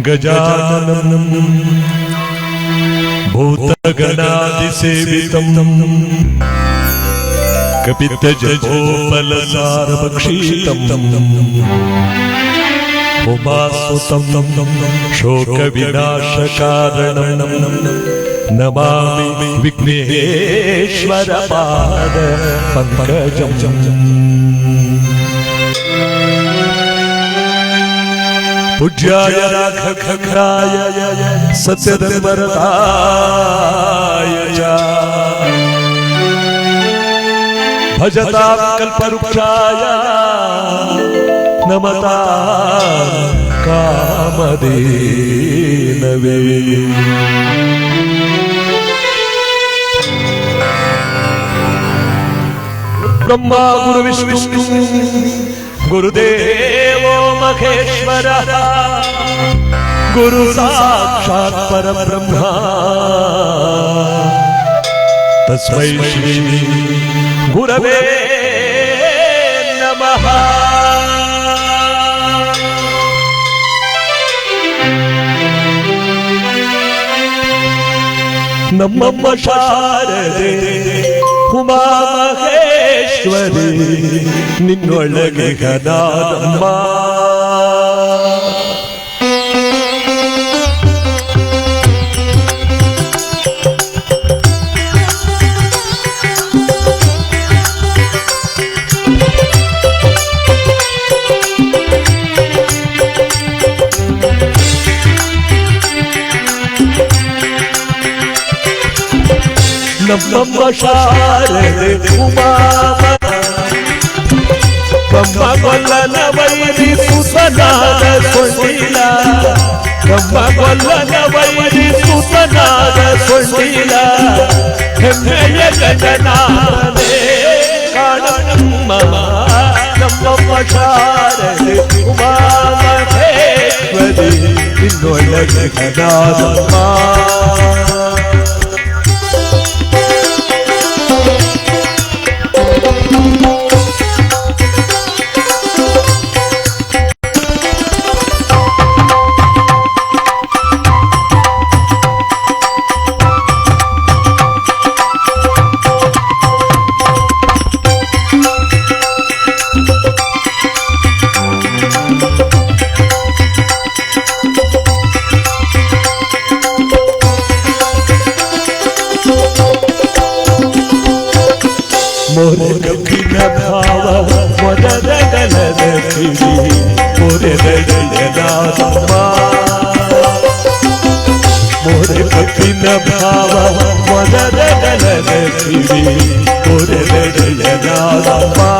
ಗಜಾನನಂ ಭೂತಗಣಾದಿಸೇವಿತಂ ಕಪಿತಜಪೋಪಲಸಾರಭಕ್ಷಿತಂ ಉಮಾಸುತಂ ಶೋಕವಿನಾಶಕಾರಣಂ ನಮಾಮಿ ವಿಘ್ನೇಶ್ವರ ಪಾದ ಪಂಕಜಂ ಪೂಜ್ಯಾಯ ರಾಘವೇಂದ್ರಾಯ ಸತ್ಯಧರ್ಮರತಾಯ ಭಜತಾಂ ಕಲ್ಪವೃಕ್ಷಾಯ ನಮತಾಂ ಕಾಮಧೇನವೇ. ಬ್ರಹ್ಮ ಗುರು ವಿಷ್ಣು ಗುರುದೇವೋ ಮಹೇಶ್ವರಃ ಗುರು ಸಾಕ್ಷಾತ್ ಪರಬ್ರಹ್ಮ ತಸ್ಮೈ ಶ್ರೀ ಗುರವೇ ನಮಃ. ನಮ್ಮಮ್ಮ ಶಾರದೆ ಉಮಾ ಮಹೇಶ್ವರಿ ನಿನ್ನೊಳಗೆ ಗದಾನಮ್ಮ. ನಮ್ಮಮ್ಮ ಶಾರದೆ ಉಮಾ ಕಮ್ಮ ಕೊಲ್ಲನ ವೈರಿ ಸುತನಾದ ಸೊಂಡಿಲ ಕಮ್ಮ ಕೊಲ್ಲನ ವೈರಿ ಸುತನಾದ ಸೊಂಡಿಲ ಹೆಮ್ಮೆಯ ಗಜನಾನೇ ಕಾಣಮ್ಮ. ನಮ್ಮಮ್ಮ ಶಾರದೆ ಉಮಾ ಮಹೇಶ್ವರಿ ನಿನ್ನೊಳಗೆ ಗದಾನಮ್ಮ. मोरे कपिन भाव मोदर गलद फिरी मोरे दयनादम्मा. मोरे कपिन भाव मोदर गलद फिरी मोरे दयनादम्मा.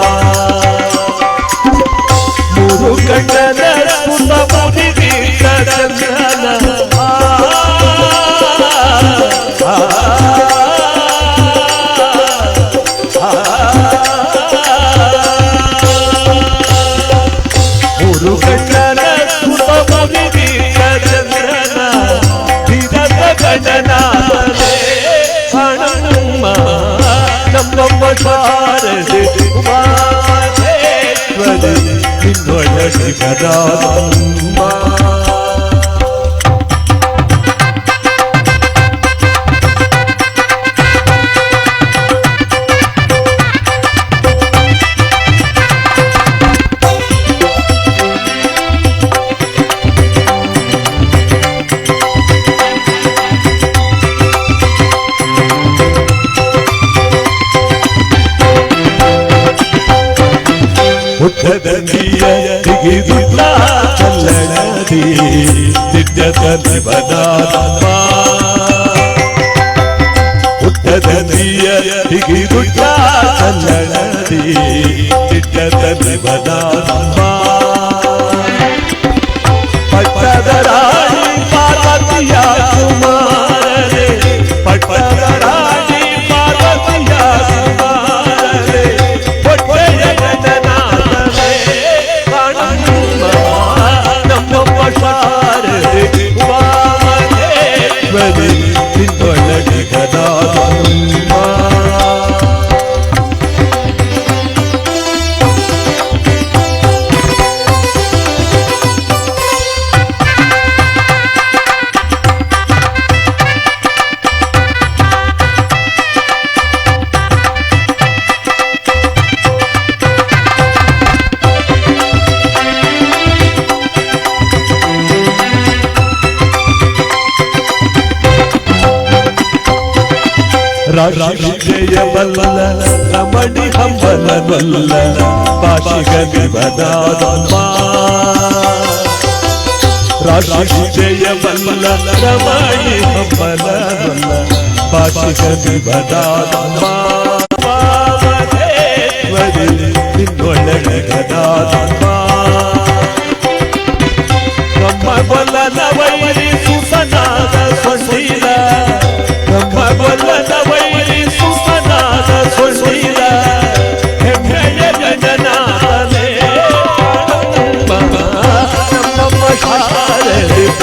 मुरु कंडन सुत मुनि दीर्घचंद्रन ನಮ್ಮಮ್ಮ ಶಾರದೆ ಉಮಾ ಮಹೇಶ್ವರಿ ನಿನ್ನೊಳಗೆ ಗದಾನಮ್ಮ. ಉತ್ತದನಿಯ ದಿಗಿದುಲ್ಲ ಚಲ್ಲಣದಿ ದಿಡ್ಡತನಿ ಬದಾನಮ್ಮ. ಉತ್ತದನಿಯ ದಿಗಿದುಲ್ಲ ಚಲ್ಲಣದಿ ದಿಡ್ಡತನಿ ಬದಾನಮ್ಮ. ಪಟ್ಟದ ರಾಣಿ ಪಾರ್ವತಿಯ ಕುಮಾರರೇ ಪಟ್ಟದ ರಾಣಿ ಪಾರ್ವತಿಯ ಕುಮಾರರೇ ಹೊಟ್ಟೆಯ ಗಜನಾಥನೇ ಕಾಣಮ್ಮ. ನಮ್ಮಮ್ಮ ಶಾರದೆ ಉಮಾ ಮಹೇಶ್ವರಿ ನಿನ್ನೊಳಗೆ ಗದಾನಮ್ಮ. ರಾಶಿ ಜಯಬಲ್ಲ ರಮಣಿ ಹಂಬಲವಲ್ಲ ಭಾಷಿಗನಿವದಾದಮ್ಮ ರಾಶಿ ಜಯಬಲ್ಲ ರಮಣಿ ಹಂಬಲವಲ್ಲ ಭಾಷಿಗನಿವದಾದಮ್ಮ ನಿನ್ನೊಳಗೆ ಗದಾದಮ್ಮ ನಮ್ಮ ಗೊಲ್ಲದ ವೈರಿ ಸುಸನಾದ ಸೊಂಡಿಲ ನಮ್ಮ ಗೊಲ್ಲದ ವೈರಿ ಸುಸನಾದ ಸೊಂಡಿಲ ಹೆಮ್ಮೆಯ ಗಜನಾಥನೇ ನಮ್ಮ ಶಾರದೆ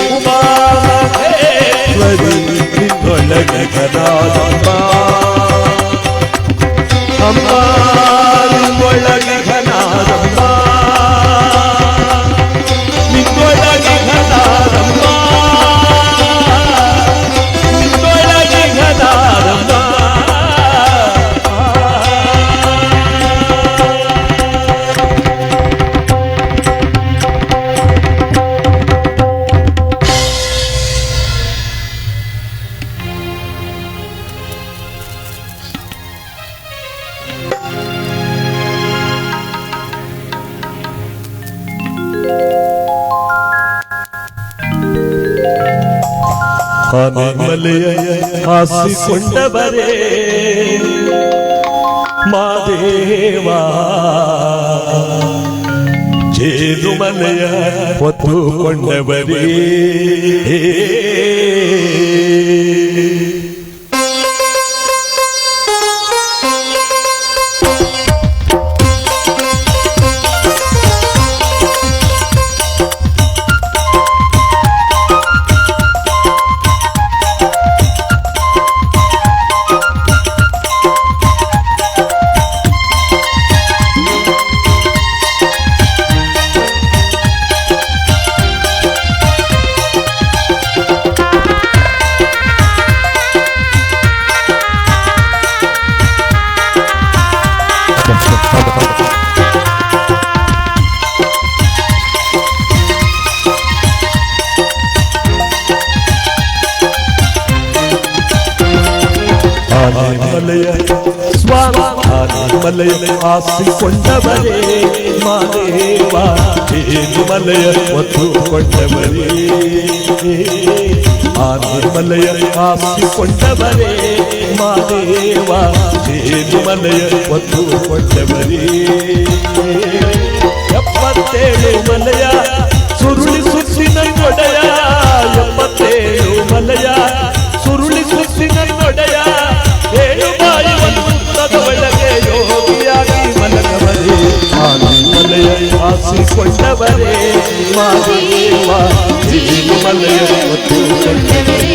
ಉಮಾಮಹೇಶ್ವರಿ ನಿನ್ನೊಳಗೆ ಗದಾದಮ್ಮ ಅಮ್ಮ ನಿನ್ನೊಳಗೆ ಗದಾದಮ್ಮ ನಿನ್ನೊಳಗೆ ಗದಾದಮ್ಮ ನಿನ್ನೊಳಗೆ ಗದಾದಮ್ಮ ಆನೆಮಲೆಯ ಹಾಸಿಕೊಂಡವರೇ ಮಾದೇವ ಜೇನುಮಲೆಯ ಹೊತ್ತುಕೊಂಡವರೇ ಆನೆಮಲೆಯ ಸ್ವಾಮಿ ಆನೆಮಲೆಯ ಹಾಸಿಕೊಂಡವರೇ ಮಾದೇವ ಜೇನುಮಲೆಯ ಹೊತ್ತುಕೊಂಡವರೇ ಆನೆಮಲೆಯ ಹಾಸಿಕೊಂಡವರೇ ಮಾದೇವ ಜೇನುಮಲೆಯ ಹೊತ್ತುಕೊಂಡವರೇ 77 ಮಲೆಯ ಸುರುಳಿ ಸುತ್ತಿನ ಕೊಡೆಯ 77 ಮಲೆಯ ಸುರುಳಿ ಸುತ್ತಿನ ಕೊಡೆಯ 7 ಬಾಯಿ ಒಂದು ಒಳಗೆ ಯೋಗಿಯಾಗಿ ಮಲಗವರೇ ಆನೆಮಲೆಯ ಹಾಸಿಕೊಂಡವರೇ ಮಾದೇವ ಜೇನುಮಲೆಯ ಹೊತ್ತುಕೊಂಡವರೇ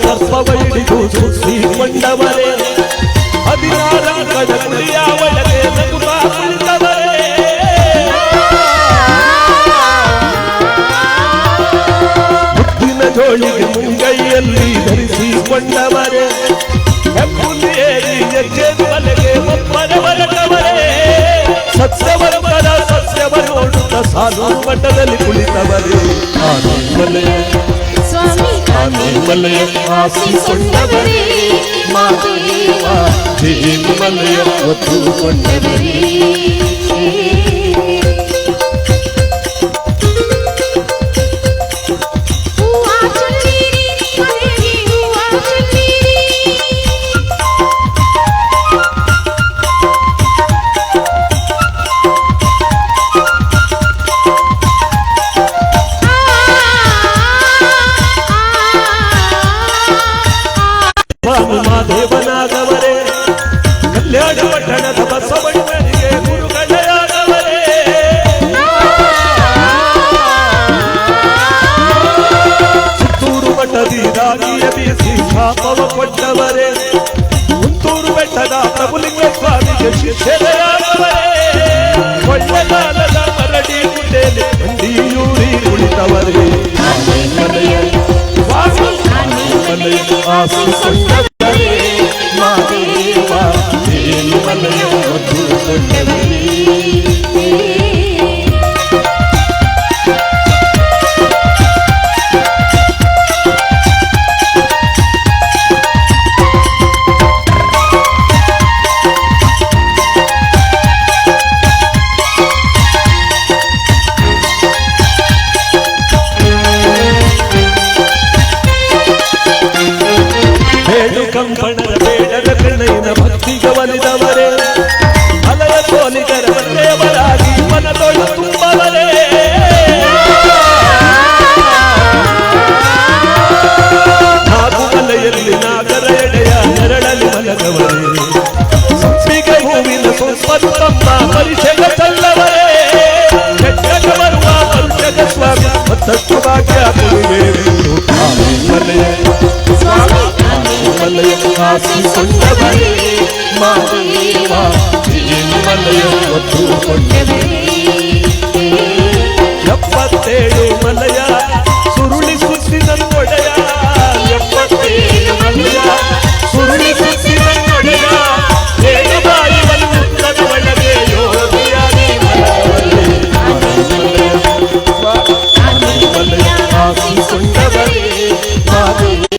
ಸರ್ಪವೈಡಿದು ಸುತ್ತಿಕೊಂಡವರೇ 16 ಕಡಗುಳಿಯ ಒಳಗೆ ನಗುತ್ತಾ ಕುಳಿತವರೇ ಮುತ್ತಿನ ಜೋಳಿಗೆ ಮುಂಗೈಯಲ್ಲಿ ಧರಿಸಿಕೊಂಡವರೇ ಹೆಬ್ಬುಲಿಯೇರಿ ಜೇನುಮಲೆಗೆ ಒಬ್ಬರ ಹೊರಟವರೇ ಸತ್ಯವರ್ಮರ ಸಸ್ಯವ ನೋಡುತ್ತ ಸಾಲು ಮಟ್ಟದಲ್ಲಿ ಕುಳಿತವರೇ ಆನೆಮಲೆಯ ಆನೆಮಲೆಯ ಹಾಸಿಕೊಂಡವರೇ ಮಾದೇವ ಜೇನುಮಲೆಯ ಹೊತ್ತುಕೊಂಡವರೇ ಮಾದೇವನಾದವರೇ ಕಲ್ಯಾಣ ಪಟ್ಟಣದ ಬಸವಣ್ಣನಿಗೆ ಗುರುಗಳಾದವರೇ ಸುತ್ತೂರು ಮಠದಿ ರಾಗಿಯ ಬೀಸಿ ಶಾಪವ ಕೊಟ್ಟವರೇ ಮುಂತೂರು ಬೆಟ್ಟದ ಪ್ರೀತಿಗೆ ಸೆರೆಯಾದವರೇ ಕೊಳ್ಳಗಾಲದ ಮರಡಿ ಗುಡ್ಡೆಯಲ್ಲಿ ಮಂಡಿಯೂರಿ ಕುಳಿತವರೇ ಆಶಿಸೊಂಡವರೇ ಮಾದೇವ ಜೇನುಮಲೆಯ ಒತ್ತುಕೊಂಡವರೇ. ಕಂಪಣದ ಬೇಡದ ಕೃಣೈನ ಭಕ್ತಿಗೆ ಒಲಿದವರೇ ಅಲಯ ಸೋಲಿಗರ ದೇವರಾಗಿ ಮನದೊಳ ತುಂಬವರೇ ಹಾಗೂ ಮಲೆಯಲ್ಲಿ ನಾಗರ ಎಡೆಯ ನೆರಳಲ್ಲಿ ಮಲಗವರೇ ಸಂಪಿಗೆ ಹೂವಿನ ಸಂಪತ್ತಮ್ಮ ಪರಿಚಯ ಚಲ್ಲವರೇ ಕೆಟ್ಟಗ ಬರುವ ಪಂಚಗ ಸ್ವಾಮಿ ಮತ್ತಷ್ಟು ಭಾಗ್ಯ ಆಶಿಸೊಂಡವರೇ ಮಾದೇವ ಜೇನುಮಲೆಯ ಒತ್ತುಕೊಂಡವರೇ. 77 ಮಲಯ ಸುರುಳಿ ಸುತ್ತಿನ ಒಡೆಯ 77 ಮಲಯ ಸುರುಳಿ ಸುತ್ತಿನ ಒಡೆಯ ಏಳು ಬಾಯಿ ಬಂದ ಒಳಗೆ ಯೋಗಿಯಾಗಿ ಮಲಯ ಆಶಿಸೊಂಡವರೇ ಮಾದೇವ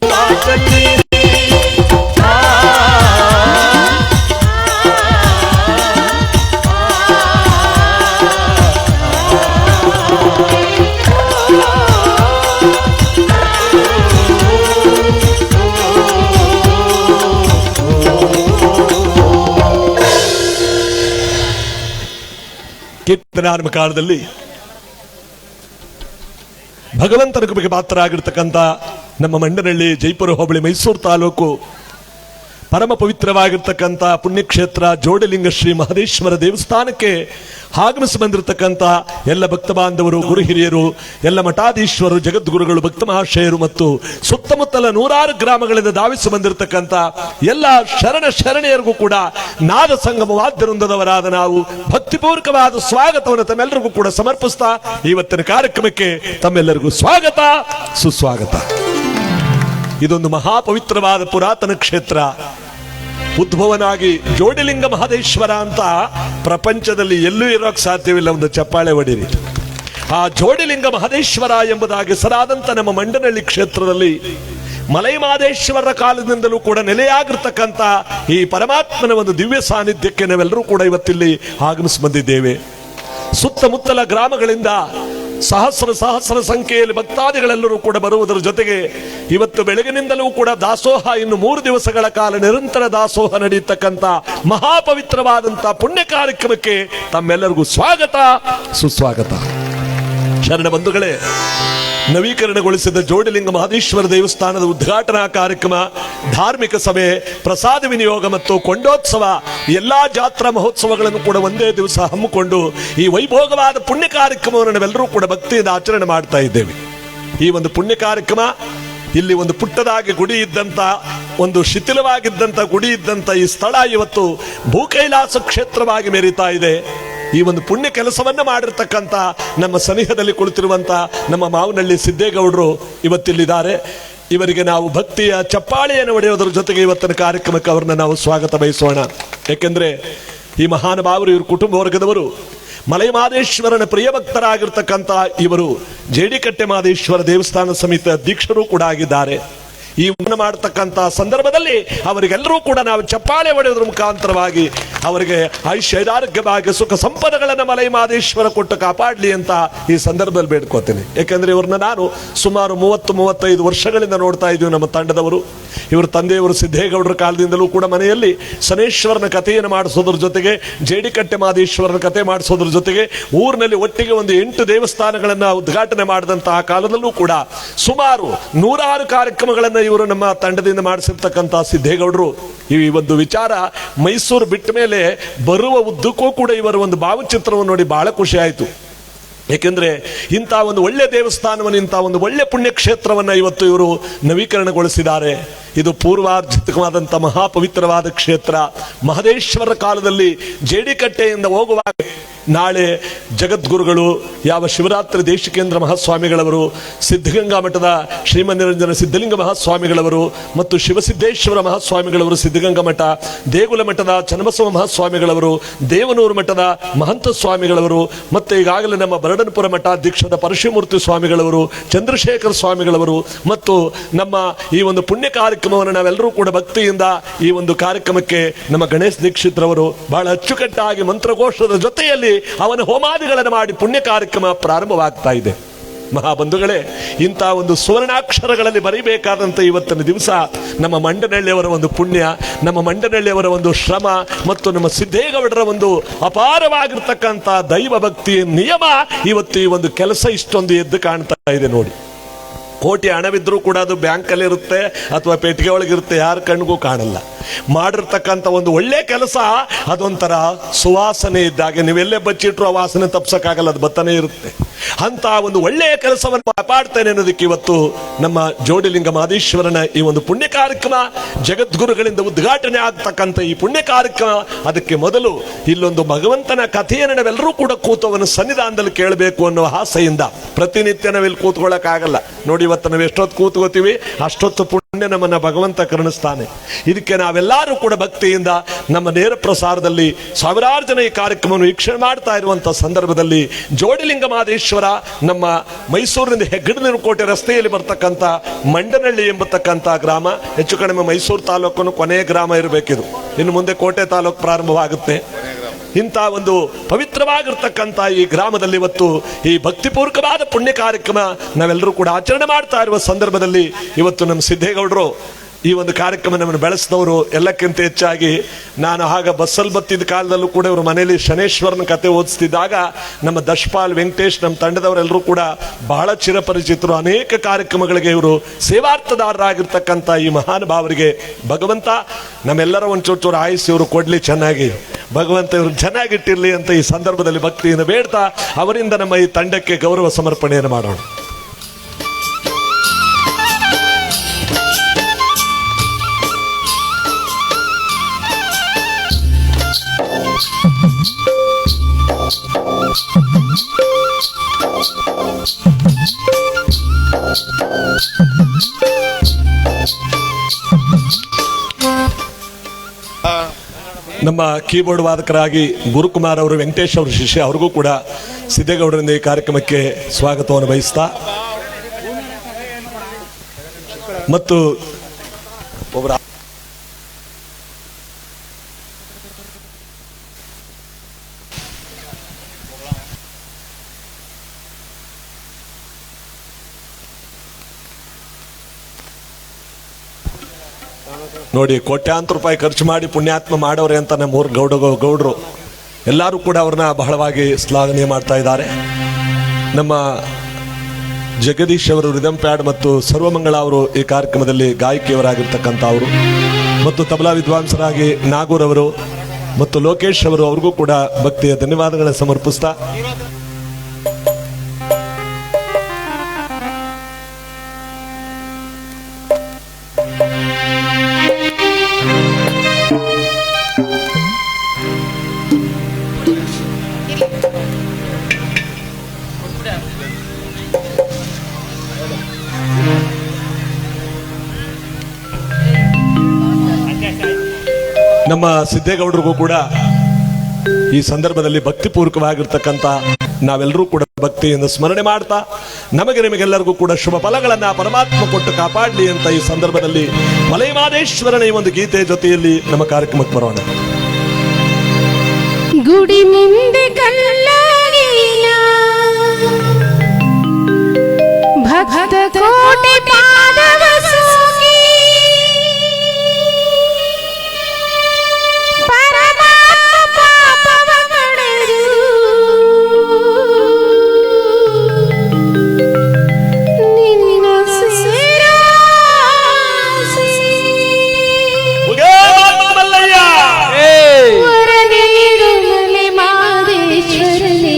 ಕೀರ್ತನಾರ್ಮ ಕಾಲದಲ್ಲಿ ಭಗವಂತನ ಕೃಪೆಗೆ ಪಾತ್ರರಾಗಿರ್ತಕ್ಕಂಥ ನಮ್ಮ ಮಂಡನಹಳ್ಳಿ ಜೈಪುರ ಹೋಬಳಿ ಮೈಸೂರು ತಾಲೂಕು ಪರಮ ಪವಿತ್ರವಾಗಿರ್ತಕ್ಕಂಥ ಪುಣ್ಯಕ್ಷೇತ್ರ ಜೋಡಲಿಂಗ ಶ್ರೀ ಮಹದೇಶ್ವರ ದೇವಸ್ಥಾನಕ್ಕೆ ಆಗಮಿಸಿ ಬಂದಿರತಕ್ಕಂಥ ಎಲ್ಲ ಭಕ್ತ ಬಾಂಧವರು, ಗುರು ಹಿರಿಯರು, ಎಲ್ಲ ಮಠಾಧೀಶ್ವರರು, ಜಗದ್ಗುರುಗಳು, ಭಕ್ತ ಮಹಾಶಯರು ಮತ್ತು ಸುತ್ತಮುತ್ತಲ 100 ಗ್ರಾಮಗಳಿಂದ ಧಾವಿಸಿ ಬಂದಿರತಕ್ಕಂಥ ಎಲ್ಲ ಶರಣೆಯರಿಗೂ ಕೂಡ ನಾದ ಸಂಗಮ ವಾದ್ಯವೃಂದದವರಾದ ನಾವು ಭಕ್ತಿಪೂರ್ವಕವಾದ ಸ್ವಾಗತವನ್ನು ತಮ್ಮೆಲ್ಲರಿಗೂ ಕೂಡ ಸಮರ್ಪಿಸ್ತಾ ಇವತ್ತಿನ ಕಾರ್ಯಕ್ರಮಕ್ಕೆ ತಮ್ಮೆಲ್ಲರಿಗೂ ಸ್ವಾಗತ, ಸುಸ್ವಾಗತ. ಇದೊಂದು ಮಹಾಪವಿತ್ರವಾದ ಪುರಾತನ ಕ್ಷೇತ್ರ. ಉದ್ಭವನಾಗಿ ಜೋಡಿಲಿಂಗ ಮಹದೇಶ್ವರ ಅಂತ ಪ್ರಪಂಚದಲ್ಲಿ ಎಲ್ಲೂ ಇರೋಕ್ ಸಾಧ್ಯವಿಲ್ಲ. ಒಂದು ಚಪ್ಪಾಳೆ ಹೊಡಿರಿ. ಆ ಜೋಡಿಲಿಂಗ ಮಹದೇಶ್ವರ ಎಂಬುದಾಗಿ ಹೆಸರಾದಂತ ನಮ್ಮ ಮಂಡನಹಳ್ಳಿ ಕ್ಷೇತ್ರದಲ್ಲಿ ಮಲೈಮಾದೇಶ್ವರರ ಕಾಲದಿಂದಲೂ ಕೂಡ ನೆಲೆಯಾಗಿರ್ತಕ್ಕಂಥ ಈ ಪರಮಾತ್ಮನ ಒಂದು ದಿವ್ಯ ಸಾನ್ನಿಧ್ಯಕ್ಕೆ ನಾವೆಲ್ಲರೂ ಕೂಡ ಇವತ್ತಿಲ್ಲಿ ಆಗಮಿಸಿ ಬಂದಿದ್ದೇವೆ. ಸುತ್ತಮುತ್ತಲ ಗ್ರಾಮಗಳಿಂದ ಸಹಸ್ರ ಸಂಖ್ಯೆಯಲ್ಲಿ ಭಕ್ತಾದಿಗಳೆಲ್ಲರೂ ಕೂಡ ಬರುವುದರ ಜೊತೆಗೆ ಇವತ್ತು ಬೆಳಗಿನಿಂದಲೂ ಕೂಡ ದಾಸೋಹ, ಇನ್ನು 3 ದಿವಸಗಳ ಕಾಲ ನಿರಂತರ ದಾಸೋಹ ನಡೆಯತಕ್ಕಂಥ ಮಹಾಪವಿತ್ರವಾದಂಥ ಪುಣ್ಯ ಕಾರ್ಯಕ್ರಮಕ್ಕೆ ತಮ್ಮೆಲ್ಲರಿಗೂ ಸ್ವಾಗತ, ಸುಸ್ವಾಗತ. ಶರಣ ಬಂಧುಗಳೇ, ನವೀಕರಣಗೊಳಿಸಿದ ಜೋಡಿಲಿಂಗ ಮಹದೇಶ್ವರ ದೇವಸ್ಥಾನದ ಉದ್ಘಾಟನಾ ಕಾರ್ಯಕ್ರಮ, ಧಾರ್ಮಿಕ ಸಭೆ, ಪ್ರಸಾದ ವಿನಿಯೋಗ ಮತ್ತು ಕೊಂಡೋತ್ಸವ ಎಲ್ಲಾ ಜಾತ್ರಾ ಮಹೋತ್ಸವಗಳನ್ನು ಕೂಡ ಒಂದೇ ದಿವಸ ಹಮ್ಮಿಕೊಂಡು ಈ ವೈಭೋಗವಾದ ಪುಣ್ಯ ಕಾರ್ಯಕ್ರಮವನ್ನು ನಾವೆಲ್ಲರೂ ಕೂಡ ಭಕ್ತಿಯಿಂದ ಆಚರಣೆ ಮಾಡ್ತಾ ಇದ್ದೇವೆ. ಈ ಒಂದು ಪುಣ್ಯ ಕಾರ್ಯಕ್ರಮ ಇಲ್ಲಿ ಒಂದು ಪುಟ್ಟದಾಗಿ ಗುಡಿ ಇದ್ದಂತ, ಒಂದು ಶಿಥಿಲವಾಗಿದ್ದಂತ ಗುಡಿ ಇದ್ದಂತ ಈ ಸ್ಥಳ ಇವತ್ತು ಭೂಕೈಲಾಸ ಕ್ಷೇತ್ರವಾಗಿ ಮೆರೀತಾ ಇದೆ. ಈ ಒಂದು ಪುಣ್ಯ ಕೆಲಸವನ್ನ ಮಾಡಿರ್ತಕ್ಕಂಥ ನಮ್ಮ ಸನಿಹದಲ್ಲಿ ಕುಳಿತಿರುವಂತ ನಮ್ಮ ಮಾವನಹಳ್ಳಿ ಸಿದ್ದೇಗೌಡರು ಇವತ್ತಿಲ್ಲಿದ್ದಾರೆ. ಇವರಿಗೆ ನಾವು ಭಕ್ತಿಯ ಚಪ್ಪಾಳೆಯನ್ನು ಹೊಡೆಯೋದ್ರ ಜೊತೆಗೆ ಇವತ್ತಿನ ಕಾರ್ಯಕ್ರಮಕ್ಕೆ ಅವ್ರನ್ನ ನಾವು ಸ್ವಾಗತ ಬಯಸೋಣ. ಯಾಕೆಂದ್ರೆ ಈ ಮಹಾನುಭಾವರು, ಇವ್ರ ಕುಟುಂಬ ವರ್ಗದವರು, ಮಲೈಮಾದೇಶ್ವರನ ಪ್ರಿಯ ಭಕ್ತರಾಗಿರ್ತಕ್ಕಂಥ ಇವರು ಜೇಡಿಕಟ್ಟೆ ಮಾದೇಶ್ವರ ದೇವಸ್ಥಾನ ಸಮಿತಿ ಅಧ್ಯಕ್ಷರು ಕೂಡ ಆಗಿದ್ದಾರೆ. ಈ ಮಾಡತಕ್ಕಂಥ ಸಂದರ್ಭದಲ್ಲಿ ಅವರಿಗೆಲ್ಲರೂ ಕೂಡ ನಾವು ಚಪ್ಪಾಳೆ ಹೊಡೆಯೋದ್ರ ಮುಖಾಂತರವಾಗಿ ಅವರಿಗೆ ಐಶ್ವರ್ಯಾರೋಗ್ಯವಾಗಿ ಸುಖ ಸಂಪದಗಳನ್ನು ಮಲೈಮಾದೇಶ್ವರ ಕೊಟ್ಟು ಕಾಪಾಡಲಿ ಅಂತ ಈ ಸಂದರ್ಭದಲ್ಲಿ ಬೇಡ್ಕೋತೇನೆ. ಯಾಕೆಂದ್ರೆ ಇವ್ರನ್ನ ನಾನು ಸುಮಾರು 30-35 ವರ್ಷಗಳಿಂದ ನೋಡ್ತಾ ಇದ್ದೀವಿ. ನಮ್ಮ ತಂಡದವರು, ಇವ್ರ ತಂದೆಯವರು ಸಿದ್ದೇಗೌಡರ ಕಾಲದಿಂದಲೂ ಕೂಡ ಮನೆಯಲ್ಲಿ ಶನೇಶ್ವರನ ಕಥೆಯನ್ನು ಮಾಡಿಸೋದ್ರ ಜೊತೆಗೆ ಜೇಡಿಕಟ್ಟೆ ಮಾದೇಶ್ವರನ ಕಥೆ ಮಾಡಿಸೋದ್ರ ಜೊತೆಗೆ ಊರಿನಲ್ಲಿ ಒಟ್ಟಿಗೆ ಒಂದು 8 ದೇವಸ್ಥಾನಗಳನ್ನ ಉದ್ಘಾಟನೆ ಮಾಡಿದಂತಹ ಕಾಲದಲ್ಲೂ ಕೂಡ ಸುಮಾರು 100 ಕಾರ್ಯಕ್ರಮಗಳನ್ನು ಇವರು ನಮ್ಮ ತಂಡದಿಂದ ಮಾಡಿಸಿರ್ತಕ್ಕಂಥ ಸಿದ್ದೇಗೌಡರು. ಈ ಒಂದು ವಿಚಾರ ಮೈಸೂರು ಬಿಟ್ಟ ಮೇಲೆ ಬರುವ ಉದ್ದಕ್ಕೂ ಕೂಡ ಇವರ ಒಂದು ಭಾವಚಿತ್ರವನ್ನು ನೋಡಿ ಬಹಳ ಖುಷಿ ಆಯಿತು. ಏಕೆಂದರೆ ಇಂಥ ಒಂದು ಒಳ್ಳೆ ದೇವಸ್ಥಾನವನ್ನು, ಇಂಥ ಒಂದು ಒಳ್ಳೆ ಪುಣ್ಯಕ್ಷೇತ್ರವನ್ನು ಇವತ್ತು ಇವರು ನವೀಕರಣಗೊಳಿಸಿದ್ದಾರೆ. ಇದು ಪೂರ್ವಾರ್ಜಿತವಾದಂಥ ಮಹಾಪವಿತ್ರವಾದ ಕ್ಷೇತ್ರ. ಮಹದೇಶ್ವರ ಕಾಲದಲ್ಲಿ ಜೇಡಿಕಟ್ಟೆಯಿಂದ ಹೋಗುವಾಗ ನಾಳೆ ಜಗದ್ಗುರುಗಳು ಯಾವ ಶಿವರಾತ್ರಿ ದೇಶಿಕೇಂದ್ರ ಮಹಾಸ್ವಾಮಿಗಳವರು, ಸಿದ್ಧಗಂಗಾ ಮಠದ ಶ್ರೀಮನ್ನಿರಂಜನ ಸಿದ್ಧಲಿಂಗ ಮಹಾಸ್ವಾಮಿಗಳವರು ಮತ್ತು ಶಿವಸಿದ್ದೇಶ್ವರ ಮಹಾಸ್ವಾಮಿಗಳವರು ಸಿದ್ಧಗಂಗಾ ಮಠ, ದೇಗುಲ ಮಠದ ಚನ್ನಬಸವ ಮಹಾಸ್ವಾಮಿಗಳವರು, ದೇವನೂರು ಮಠದ ಮಹಂತ ಸ್ವಾಮಿಗಳವರು ಮತ್ತು ಈಗಾಗಲೇ ನಮ್ಮ ಬರಡನಪುರ ಮಠಾಧ್ಯಕ್ಷದ ಪರಶುಮೂರ್ತಿ ಸ್ವಾಮಿಗಳವರು, ಚಂದ್ರಶೇಖರ ಸ್ವಾಮಿಗಳವರು ಮತ್ತು ನಮ್ಮ ಈ ಒಂದು ಪುಣ್ಯ ಕಾರ್ಯಕ್ರಮವನ್ನು ನಾವೆಲ್ಲರೂ ಕೂಡ ಭಕ್ತಿಯಿಂದ ಈ ಒಂದು ಕಾರ್ಯಕ್ರಮಕ್ಕೆ ನಮ್ಮ ಗಣೇಶ್ ದೀಕ್ಷಿತ್ರವರು ಬಹಳ ಅಚ್ಚುಕಟ್ಟಾಗಿ ಮಂತ್ರಘೋಷದ ಜೊತೆಯಲ್ಲಿ ಅವನ ಹೋಮಾದಿಗಳನ್ನು ಮಾಡಿ ಪುಣ್ಯ ಕಾರ್ಯಕ್ರಮ ಪ್ರಾರಂಭವಾಗ್ತಾ ಇದೆ. ಮಹಾಬಂಧುಗಳೇ, ಇಂಥ ಒಂದು ಸುವರ್ಣಾಕ್ಷರಗಳಲ್ಲಿ ಬರೀಬೇಕಾದಂಥ ಇವತ್ತಿನ ದಿವಸ ನಮ್ಮ ಮಂಡನಹಳ್ಳಿಯವರ ಒಂದು ಪುಣ್ಯ, ನಮ್ಮ ಮಂಡನಹಳ್ಳಿಯವರ ಒಂದು ಶ್ರಮ ಮತ್ತು ನಮ್ಮ ಸಿದ್ದೇಗೌಡರ ಒಂದು ಅಪಾರವಾಗಿರ್ತಕ್ಕಂಥ ದೈವ ಭಕ್ತಿಯ ನಿಯಮ ಇವತ್ತು ಈ ಒಂದು ಕೆಲಸ ಇಷ್ಟೊಂದು ಎದ್ದು ಕಾಣ್ತಾ ಇದೆ ನೋಡಿ. ಕೋಟಿ ಹಣವಿದ್ರೂ ಕೂಡ ಅದು ಬ್ಯಾಂಕಲ್ಲಿ ಇರುತ್ತೆ ಅಥವಾ ಪೆಟ್ಟಿಗೆ ಒಳಗಿರುತ್ತೆ, ಯಾರ ಕಣ್ಣಿಗೂ ಕಾಣಲ್ಲ. ಮಾಡಿರ್ತಕ್ಕಂಥ ಒಂದು ಒಳ್ಳೆ ಕೆಲಸ ಅದೊಂಥರ ಸುವಾಸನೆ ಇದ್ದಾಗೆ, ನೀವೆಲ್ಲೇ ಬಚ್ಚಿಟ್ರು ಆ ವಾಸನೆ ತಪ್ಸಕ್ಕಾಗಲ್ಲ, ಅದು ಬತ್ತನೇ ಇರುತ್ತೆ. ಅಂತ ಒಂದು ಒಳ್ಳೆಯ ಕೆಲಸವನ್ನು ಕಾಪಾಡ್ತೇನೆ ಅನ್ನೋದಕ್ಕೆ ಇವತ್ತು ನಮ್ಮ ಜೋಡಿಲಿಂಗ ಮಹದೇಶ್ವರನ ಈ ಒಂದು ಪುಣ್ಯ ಕಾರ್ಯಕ್ರಮ, ಜಗದ್ಗುರುಗಳಿಂದ ಉದ್ಘಾಟನೆ ಆಗ್ತಕ್ಕಂಥ ಈ ಪುಣ್ಯ ಕಾರ್ಯಕ್ರಮ, ಅದಕ್ಕೆ ಮೊದಲು ಇಲ್ಲೊಂದು ಭಗವಂತನ ಕಥೆಯನ್ನು ನಾವೆಲ್ಲರೂ ಕೂಡ ಕೂತವನ ಸನ್ನಿಧಾನದಲ್ಲಿ ಕೇಳಬೇಕು ಅನ್ನೋ ಆಸೆಯಿಂದ ಪ್ರತಿನಿತ್ಯ ನಾವಿಲ್ಲಿ ಕೂತ್ಕೊಳ್ಳೋಕ್ಕಾಗಲ್ಲ ನೋಡಿ. ಇವತ್ತು ನಾವು ಎಷ್ಟೊತ್ತು ಕೂತ್ಕೋತೀವಿ ಅಷ್ಟೊತ್ತು ಪುಣ್ಯ ನಮ್ಮನ್ನ ಭಗವಂತ ಕರುಣಿಸ್ತಾನೆ. ಇದಕ್ಕೆ ನಾವೆಲ್ಲರೂ ಕೂಡ ಭಕ್ತಿಯಿಂದ ನಮ್ಮ ನೇರ ಪ್ರಸಾರದಲ್ಲಿ ಸಾವಿರಾರು ಜನ ಈ ಕಾರ್ಯಕ್ರಮವನ್ನು ವೀಕ್ಷಣೆ ಮಾಡ್ತಾ ಇರುವಂತಹ ಸಂದರ್ಭದಲ್ಲಿ ಜೋಡಿಲಿಂಗ ಮಹದೇಶ್ವರ ನಮ್ಮ ಮೈಸೂರಿನಿಂದ ಹೆಗ್ಗಡನಕೋಟೆ ರಸ್ತೆಯಲ್ಲಿ ಬರ್ತಕ್ಕಂಥ ಮಂಡನಹಳ್ಳಿ ಎಂಬತಕ್ಕಂಥ ಗ್ರಾಮ, ಹೆಚ್ಚು ಕಡಿಮೆ ಮೈಸೂರು ತಾಲೂಕನ್ನು ಕೊನೆಯ ಗ್ರಾಮ ಇರಬೇಕಿದು. ಇನ್ನು ಮುಂದೆ ಕೋಟೆ ತಾಲೂಕು ಪ್ರಾರಂಭವಾಗುತ್ತೆ. ಇಂಥ ಒಂದು ಪವಿತ್ರವಾಗಿರ್ತಕ್ಕಂಥ ಈ ಗ್ರಾಮದಲ್ಲಿ ಇವತ್ತು ಈ ಭಕ್ತಿಪೂರ್ವಕವಾದ ಪುಣ್ಯ ಕಾರ್ಯಕ್ರಮ ನಾವೆಲ್ಲರೂ ಕೂಡ ಆಚರಣೆ ಮಾಡ್ತಾ ಇರುವ ಸಂದರ್ಭದಲ್ಲಿ ಇವತ್ತು ನಮ್ಮ ಸಿದ್ದೇಗೌಡರು ಈ ಒಂದು ಕಾರ್ಯಕ್ರಮ ನಮ್ಮನ್ನು ಬೆಳೆಸಿದವರು. ಎಲ್ಲಕ್ಕಿಂತ ಹೆಚ್ಚಾಗಿ ನಾನು ಆಗ ಬಸ್ಸಲ್ಲಿ ಬತ್ತಿದ್ದ ಕಾಲದಲ್ಲೂ ಕೂಡ ಇವರು ಮನೆಯಲ್ಲಿ ಶನೇಶ್ವರನ ಕತೆ ಓದಿಸ್ತಿದ್ದಾಗ ನಮ್ಮ ದಶಪಾಲ್ ವೆಂಕಟೇಶ್ ನಮ್ಮ ತಂಡದವರೆಲ್ಲರೂ ಕೂಡ ಬಹಳ ಚಿರಪರಿಚಿತರು. ಅನೇಕ ಕಾರ್ಯಕ್ರಮಗಳಿಗೆ ಇವರು ಸೇವಾರ್ಥದಾರರಾಗಿರ್ತಕ್ಕಂಥ ಈ ಮಹಾನುಭಾವರಿಗೆ ಭಗವಂತ ನಮ್ಮೆಲ್ಲರ ಒಂಚೂರು ಆಯುಸ್ ಇವರು ಕೊಡ್ಲಿ, ಚೆನ್ನಾಗಿ ಭಗವಂತ ಇವರು ಚೆನ್ನಾಗಿಟ್ಟಿರಲಿ ಅಂತ ಈ ಸಂದರ್ಭದಲ್ಲಿ ಭಕ್ತಿಯಿಂದ ಬೇಡ್ತಾ ಅವರಿಂದ ನಮ್ಮ ಈ ತಂಡಕ್ಕೆ ಗೌರವ ಸಮರ್ಪಣೆಯನ್ನು ಮಾಡೋಣ. ನಮ್ಮ ಕೀಬೋರ್ಡ್ ವಾದಕರಾಗಿ ಗುರುಕುಮಾರ್ ಅವರು, ವೆಂಕಟೇಶ್ ಅವರು ಶಿಷ್ಯ, ಅವ್ರಿಗೂ ಕೂಡ ಸಿದ್ದೇಗೌಡರಿಂದ ಈ ಕಾರ್ಯಕ್ರಮಕ್ಕೆ ಸ್ವಾಗತವನ್ನು ಬಯಸ್ತಾ ಮತ್ತು ಒಬ್ಬರ ನೋಡಿ, ಕೋಟ್ಯಾಂತರ ರೂಪಾಯಿ ಖರ್ಚು ಮಾಡಿ ಪುಣ್ಯಾತ್ಮ ಮಾಡೋರೆ ಅಂತ ನಮ್ಮೂರು ಗೌಡರು ಎಲ್ಲರೂ ಕೂಡ ಅವ್ರನ್ನ ಬಹಳವಾಗಿ ಶ್ಲಾಘನೆ ಮಾಡ್ತಾ ಇದ್ದಾರೆ. ನಮ್ಮ ಜಗದೀಶ್ ಅವರು ರಿದಮ್ ಪ್ಯಾಡ್ ಮತ್ತು ಸರ್ವಮಂಗಳ ಅವರು ಈ ಕಾರ್ಯಕ್ರಮದಲ್ಲಿ ಗಾಯಕಿಯವರಾಗಿರ್ತಕ್ಕಂಥ ಅವರು ಮತ್ತು ತಬಲಾ ವಿದ್ವಾಂಸರಾಗಿ ನಾಗೂರ್ ಅವರು ಮತ್ತು ಲೋಕೇಶ್ ಅವರು, ಅವ್ರಿಗೂ ಕೂಡ ಭಕ್ತಿಯ ಧನ್ಯವಾದಗಳನ್ನು ಸಮರ್ಪಿಸ್ತಾ ನಮ್ಮ ಸಿದ್ದೇಗೌಡರಿಗೂ ಕೂಡ ಈ ಸಂದರ್ಭದಲ್ಲಿ ಭಕ್ತಿಪೂರ್ವಕವಾಗಿರ್ತಕ್ಕಂಥ ನಾವೆಲ್ಲರೂ ಕೂಡ ಭಕ್ತಿಯಿಂದ ಸ್ಮರಣೆ ಮಾಡ್ತಾ ನಮಗೆ ನಿಮಗೆಲ್ಲರಿಗೂ ಕೂಡ ಶುಭ ಫಲಗಳನ್ನ ಪರಮಾತ್ಮ ಕೊಟ್ಟು ಕಾಪಾಡಲಿ ಅಂತ ಈ ಸಂದರ್ಭದಲ್ಲಿ ಮಲೈಮಾದೇಶ್ವರನ ಈ ಒಂದು ಗೀತೆ ಜೊತೆಯಲ್ಲಿ ನಮ್ಮ ಕಾರ್ಯಕ್ರಮಕ್ಕೆ ಬರೋಣ. ಗುಡಿ ಮುಂದೆ ಕಲ್ಲಾಗಿನ ಭಕ್ತ ಕೋಟೆ ಪಾದವ ಸೋಗಿ ಪರಮಾತ್ಮ ಪಾಪವ ಕಳೆದು ನಿನ್ನ ಸೇರಾಸಿ ವರ ನೀಡು ಮಲೆ ಮಾದೇಶ್ವರನೇ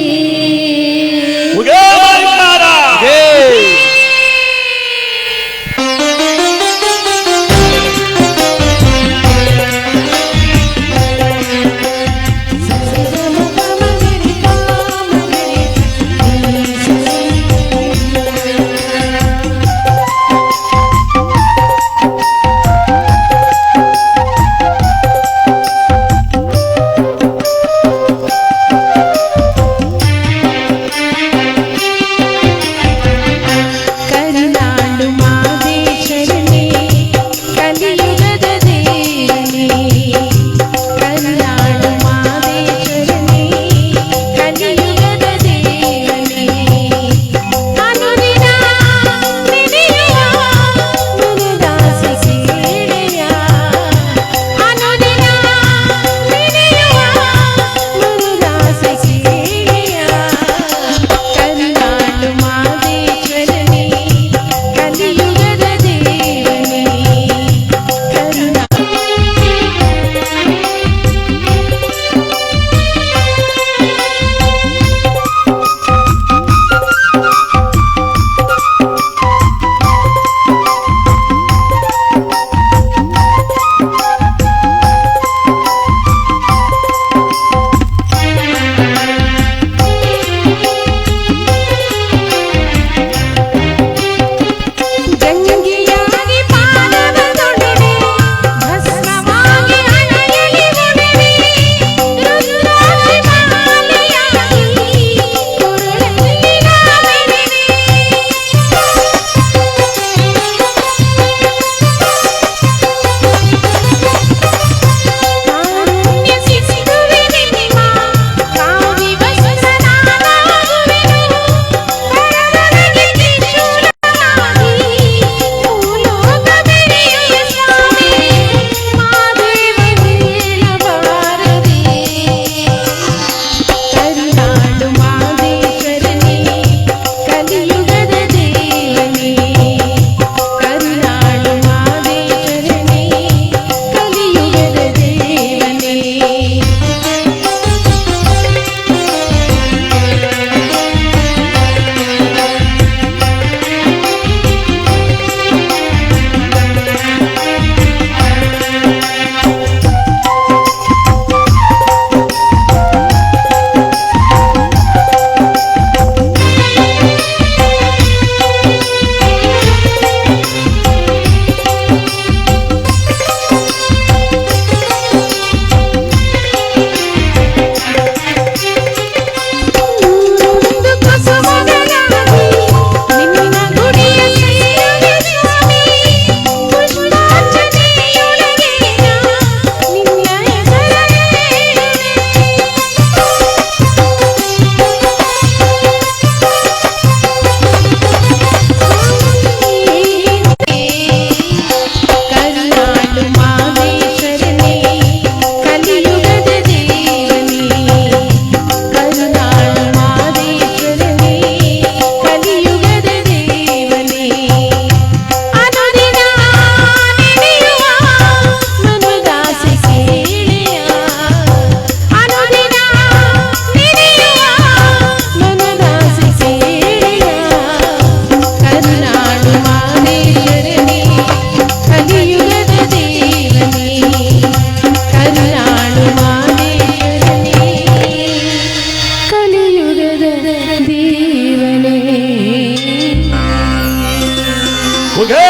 ಹೇ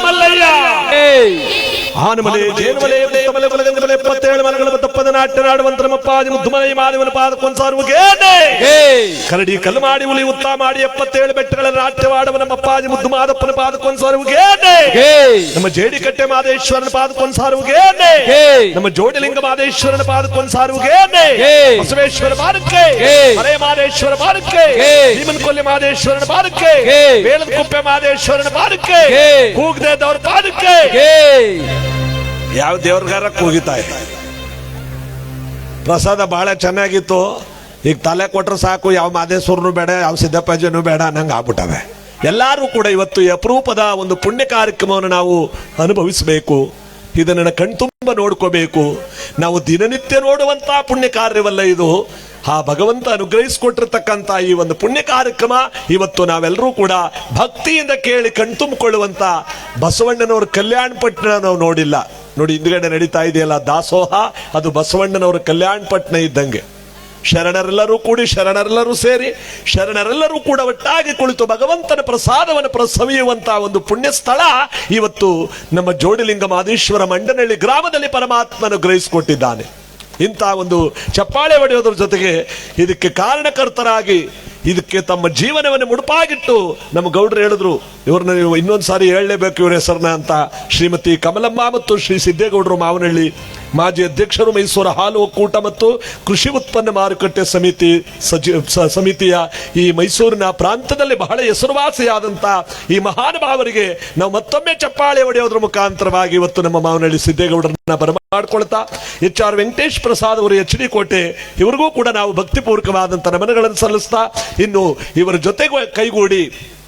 ಮಲ್ಲಯ್ಯ ಆನಮಲೆ ಜೇನುಮಲೆ ಮಲೆ ಮಲೆ 77 ಮಲೆಗಳ ತಪ್ಪದ ನಾಟ್ಯ ನಾಡುವಂತ ನಮ್ಮಪ್ಪಾಜಿ ಮುದ್ದುಮಲೈ ಮಾದೇವನ ಪಾದಕ್ಕೊಂದ್ಸಾರುವುಗೆ ಕರಡಿ ಕಲ್ಲು ಮಾಡಿ ಉಲಿ ಉತ್ತ ಮಾಡಿ 77 ಬೆಟ್ಟಗಳ ನಾಟ್ಯವಾಡುವ ನಮ್ಮಪ್ಪಾಜಿ ಮುದ್ದು ಮಾದಪ್ಪನ ಪಾದಕ್ಕೊಂದ್ಸಾರುವುಗೆ ನಮ್ಮ ಜೇಡಿಕಟ್ಟೆ ಮಾದೇಶ್ವರನ ಪಾದಕ್ಕೊಂದ್ಸಾರುವುಗೆ ನಮ್ಮ ಜೋಡಿಲಿಂಗ ಮಾದೇಶ್ವರನ ಪಾದಕ್ಕೊಂದ್ಸಾರುವುಗೆ ಬಸವೇಶ್ವರ ಪಾದಕ್ಕೆ ಮಲೆ ಮಾದೇಶ್ವರ ಪಾದಕ್ಕೆ ಭೀಮನಕೊಲ್ಲಿ ಮಾದೇಶ್ವರನ ಪಾದಕ್ಕೆ ಬೇಲದ ಕುಪ್ಪೆ ಮಾದೇಶ್ವರನ ಪಾದಕ್ಕೆ ಕೂಗದೇದವ್ರ ಪಾದಕ್ಕೆ ಯಾವ ದೇವ್ರಗಾರ ಕೂಗಿತಾ ಇದೆ. ಪ್ರಸಾದ ಬಹಳ ಚೆನ್ನಾಗಿತ್ತು. ಈಗ ತಲೆ ಕೊಟ್ರೆ ಸಾಕು, ಯಾವ ಮಾದೇಶ್ವರನು ಬೇಡ, ಯಾವ ಸಿದ್ದಪ್ಪಾಜಿನೂ ಬೇಡ ನಂಗೆ ಆಗ್ಬಿಟ್ಟವೆ. ಎಲ್ಲರೂ ಕೂಡ ಇವತ್ತು ಈ ಅಪರೂಪದ ಒಂದು ಪುಣ್ಯ ಕಾರ್ಯಕ್ರಮವನ್ನು ನಾವು ಅನುಭವಿಸಬೇಕು. ಇದನ್ನು ಕಣ್ತುಂಬ ನೋಡ್ಕೋಬೇಕು. ನಾವು ದಿನನಿತ್ಯ ನೋಡುವಂತಹ ಪುಣ್ಯ ಕಾರ್ಯವಲ್ಲ ಇದು. ಆ ಭಗವಂತ ಅನುಗ್ರಹಿಸಿಕೊಟ್ಟಿರ್ತಕ್ಕಂಥ ಈ ಒಂದು ಪುಣ್ಯ ಕಾರ್ಯಕ್ರಮ ಇವತ್ತು ನಾವೆಲ್ಲರೂ ಕೂಡ ಭಕ್ತಿಯಿಂದ ಕೇಳಿ ಕಣ್ತುಂಬಿಕೊಳ್ಳುವಂತ ಬಸವಣ್ಣನವರ ಕಲ್ಯಾಣ ಪಟ್ಟಣ ನಾವು ನೋಡಿಲ್ಲ. ನೋಡಿ, ಹಿಂದ್ಗಡೆ ನಡೀತಾ ಇದೆಯಲ್ಲ ದಾಸೋಹ, ಅದು ಬಸವಣ್ಣನವರ ಕಲ್ಯಾಣ ಪಟ್ಟಣ ಇದ್ದಂಗೆ. ಶರಣರೆಲ್ಲರೂ ಕೂಡಿ, ಶರಣರೆಲ್ಲರೂ ಸೇರಿ, ಶರಣರೆಲ್ಲರೂ ಕೂಡ ಒಟ್ಟಾಗಿ ಕುಳಿತು ಭಗವಂತನ ಪ್ರಸಾದವನ್ನು ಸವಿಯುವಂತಹ ಒಂದು ಪುಣ್ಯ ಸ್ಥಳ ಇವತ್ತು ನಮ್ಮ ಜೋಡಿಲಿಂಗ ಮಾದೇಶ್ವರ ಮಂಡನಹಳ್ಳಿ ಗ್ರಾಮದಲ್ಲಿ ಪರಮಾತ್ಮ ಅನುಗ್ರಹಿಸಿಕೊಟ್ಟಿದ್ದಾನೆ. ಇಂಥ ಒಂದು ಚಪ್ಪಾಳೆ ಹೊಡೆಯೋದ್ರ ಜೊತೆಗೆ ಇದಕ್ಕೆ ಕಾರಣಕರ್ತರಾಗಿ ಇದಕ್ಕೆ ತಮ್ಮ ಜೀವನವನ್ನು ಮುಡುಪಾಗಿಟ್ಟು ನಮ್ಮ ಗೌಡ್ರು ಹೇಳಿದ್ರು, ಇವ್ರನ್ನ ನೀವು ಇನ್ನೊಂದು ಸಾರಿ ಹೇಳಲೇಬೇಕು ಇವ್ರ ಹೆಸರನ್ನ ಅಂತ. ಶ್ರೀಮತಿ ಕಮಲಮ್ಮ ಮತ್ತು ಶ್ರೀ ಸಿದ್ದೇಗೌಡರು ಮಾವನಹಳ್ಳಿ, ಮಾಜಿ ಅಧ್ಯಕ್ಷರು, ಮೈಸೂರು ಹಾಲು ಒಕ್ಕೂಟ ಮತ್ತು ಕೃಷಿ ಉತ್ಪನ್ನ ಮಾರುಕಟ್ಟೆ ಸಮಿತಿಯ ಈ ಮೈಸೂರಿನ ಪ್ರಾಂತದಲ್ಲಿ ಬಹಳ ಹೆಸರುವಾಸಿಯಾದಂಥ ಈ ಮಹಾನುಭಾವರಿಗೆ ನಾವು ಮತ್ತೊಮ್ಮೆ ಚಪ್ಪಾಳೆ ಹೊಡೆಯೋದ್ರ ಮುಖಾಂತರವಾಗಿ ಇವತ್ತು ನಮ್ಮ ಮಾವನಹಳ್ಳಿ ಸಿದ್ದೇಗೌಡರನ್ನ ಬರಮಾಡ್ಕೊಳ್ತಾ, HR ವೆಂಕಟೇಶ್ ಪ್ರಸಾದ್ ಅವರು HD ಕೋಟೆ, ಇವರಿಗೂ ಕೂಡ ನಾವು ಭಕ್ತಿಪೂರ್ವಕವಾದಂಥ ನಮನಗಳನ್ನು ಸಲ್ಲಿಸ್ತಾ, ಇನ್ನು ಇವರ ಜೊತೆಗೆ ಕೈಗೂಡಿ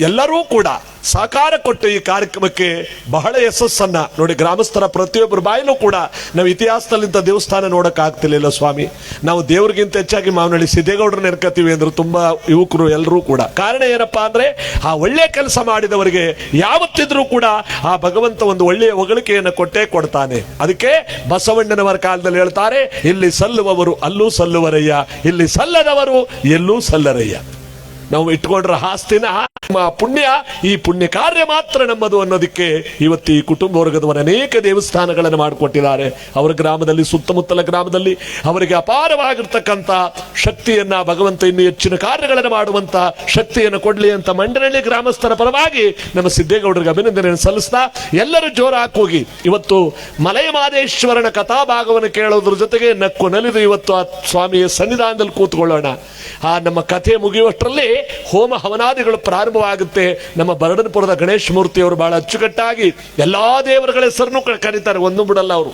ಎಲ್ಲರೂ ಕೂಡ ಸಹಕಾರ ಕೊಟ್ಟು ಈ ಕಾರ್ಯಕ್ರಮಕ್ಕೆ ಬಹಳ ಯಶಸ್ಸನ್ನ ನೋಡಿ. ಗ್ರಾಮಸ್ಥರ ಪ್ರತಿಯೊಬ್ಬರ ಬಾಯಲ್ಲೂ ಕೂಡ ನಾವು ಇತಿಹಾಸದಲ್ಲಿಂತ ದೇವಸ್ಥಾನ ನೋಡಕ್ ಆಗ್ತಿರ್ಲಿಲ್ಲ ಸ್ವಾಮಿ, ನಾವು ದೇವ್ರಿಗಿಂತ ಹೆಚ್ಚಾಗಿ ಮಾವನಹಳ್ಳಿ ಸಿದ್ದೇಗೌಡರನ್ನ ನೆನ್ಕತೀವಿ ಅಂದ್ರು ತುಂಬಾ ಯುವಕರು ಎಲ್ಲರೂ ಕೂಡ. ಕಾರಣ ಏನಪ್ಪಾ ಅಂದ್ರೆ ಆ ಒಳ್ಳೆ ಕೆಲಸ ಮಾಡಿದವರಿಗೆ ಯಾವತ್ತಿದ್ರೂ ಕೂಡ ಆ ಭಗವಂತ ಒಂದು ಒಳ್ಳೆಯ ಹೊಗಳಿಕೆಯನ್ನು ಕೊಟ್ಟೇ ಕೊಡ್ತಾನೆ. ಅದಕ್ಕೆ ಬಸವಣ್ಣನವರ ಕಾಲದಲ್ಲಿ ಹೇಳ್ತಾರೆ, ಇಲ್ಲಿ ಸಲ್ಲುವವರು ಅಲ್ಲೂ ಸಲ್ಲುವರಯ್ಯ, ಇಲ್ಲಿ ಸಲ್ಲದವರು ಎಲ್ಲೂ ಸಲ್ಲರಯ್ಯ. ನಾವು ಇಟ್ಕೊಂಡ್ರ ಆಸ್ತಿನ ಪುಣ್ಯ, ಈ ಪುಣ್ಯ ಕಾರ್ಯ ಮಾತ್ರ ನಮ್ಮದು ಅನ್ನೋದಕ್ಕೆ ಇವತ್ತು ಈ ಕುಟುಂಬ ವರ್ಗದವರು ಅನೇಕ ದೇವಸ್ಥಾನಗಳನ್ನು ಮಾಡಿಕೊಟ್ಟಿದ್ದಾರೆ. ಅವರ ಗ್ರಾಮದಲ್ಲಿ, ಸುತ್ತಮುತ್ತಲ ಗ್ರಾಮದಲ್ಲಿ ಅವರಿಗೆ ಅಪಾರವಾಗಿರ್ತಕ್ಕಂಥ ಶಕ್ತಿಯನ್ನ ಭಗವಂತ ಇನ್ನು ಹೆಚ್ಚಿನ ಕಾರ್ಯಗಳನ್ನು ಮಾಡುವಂತ ಶಕ್ತಿಯನ್ನು ಕೊಡ್ಲಿ ಅಂತ ಮಂಡನಹಳ್ಳಿ ಗ್ರಾಮಸ್ಥರ ಪರವಾಗಿ ನಮ್ಮ ಸಿದ್ದೇಗೌಡರಿಗೆ ಅಭಿನಂದನೆಯನ್ನು ಸಲ್ಲಿಸ್ತಾ, ಎಲ್ಲರೂ ಜೋರ ಹಾಕೋಗಿ ಇವತ್ತು ಮಲಯ ಮಾದೇಶ್ವರನ ಕಥಾಭಾಗವನ್ನು ಕೇಳೋದ್ರ ಜೊತೆಗೆ ನಕ್ಕು ನಲಿದು ಇವತ್ತು ಆ ಸ್ವಾಮಿಯ ಸನ್ನಿಧಾನದಲ್ಲಿ ಕೂತ್ಕೊಳ್ಳೋಣ. ಆ ನಮ್ಮ ಕಥೆ ಮುಗಿಯುವಷ್ಟರಲ್ಲಿ ಹೋಮ ಹವನಾದಿಗಳು ಪ್ರಾರಂಭವಾಗುತ್ತೆ. ನಮ್ಮ ಬರಡನಪುರದ ಗಣೇಶ ಮೂರ್ತಿ ಅವರು ಬಹಳ ಅಚ್ಚುಕಟ್ಟಾಗಿ ಎಲ್ಲಾ ದೇವರುಗಳ ಹೆಸರನ್ನು ಕರೀತಾರೆ, ಒಂದು ಬಿಡಲ್ಲ ಅವರು.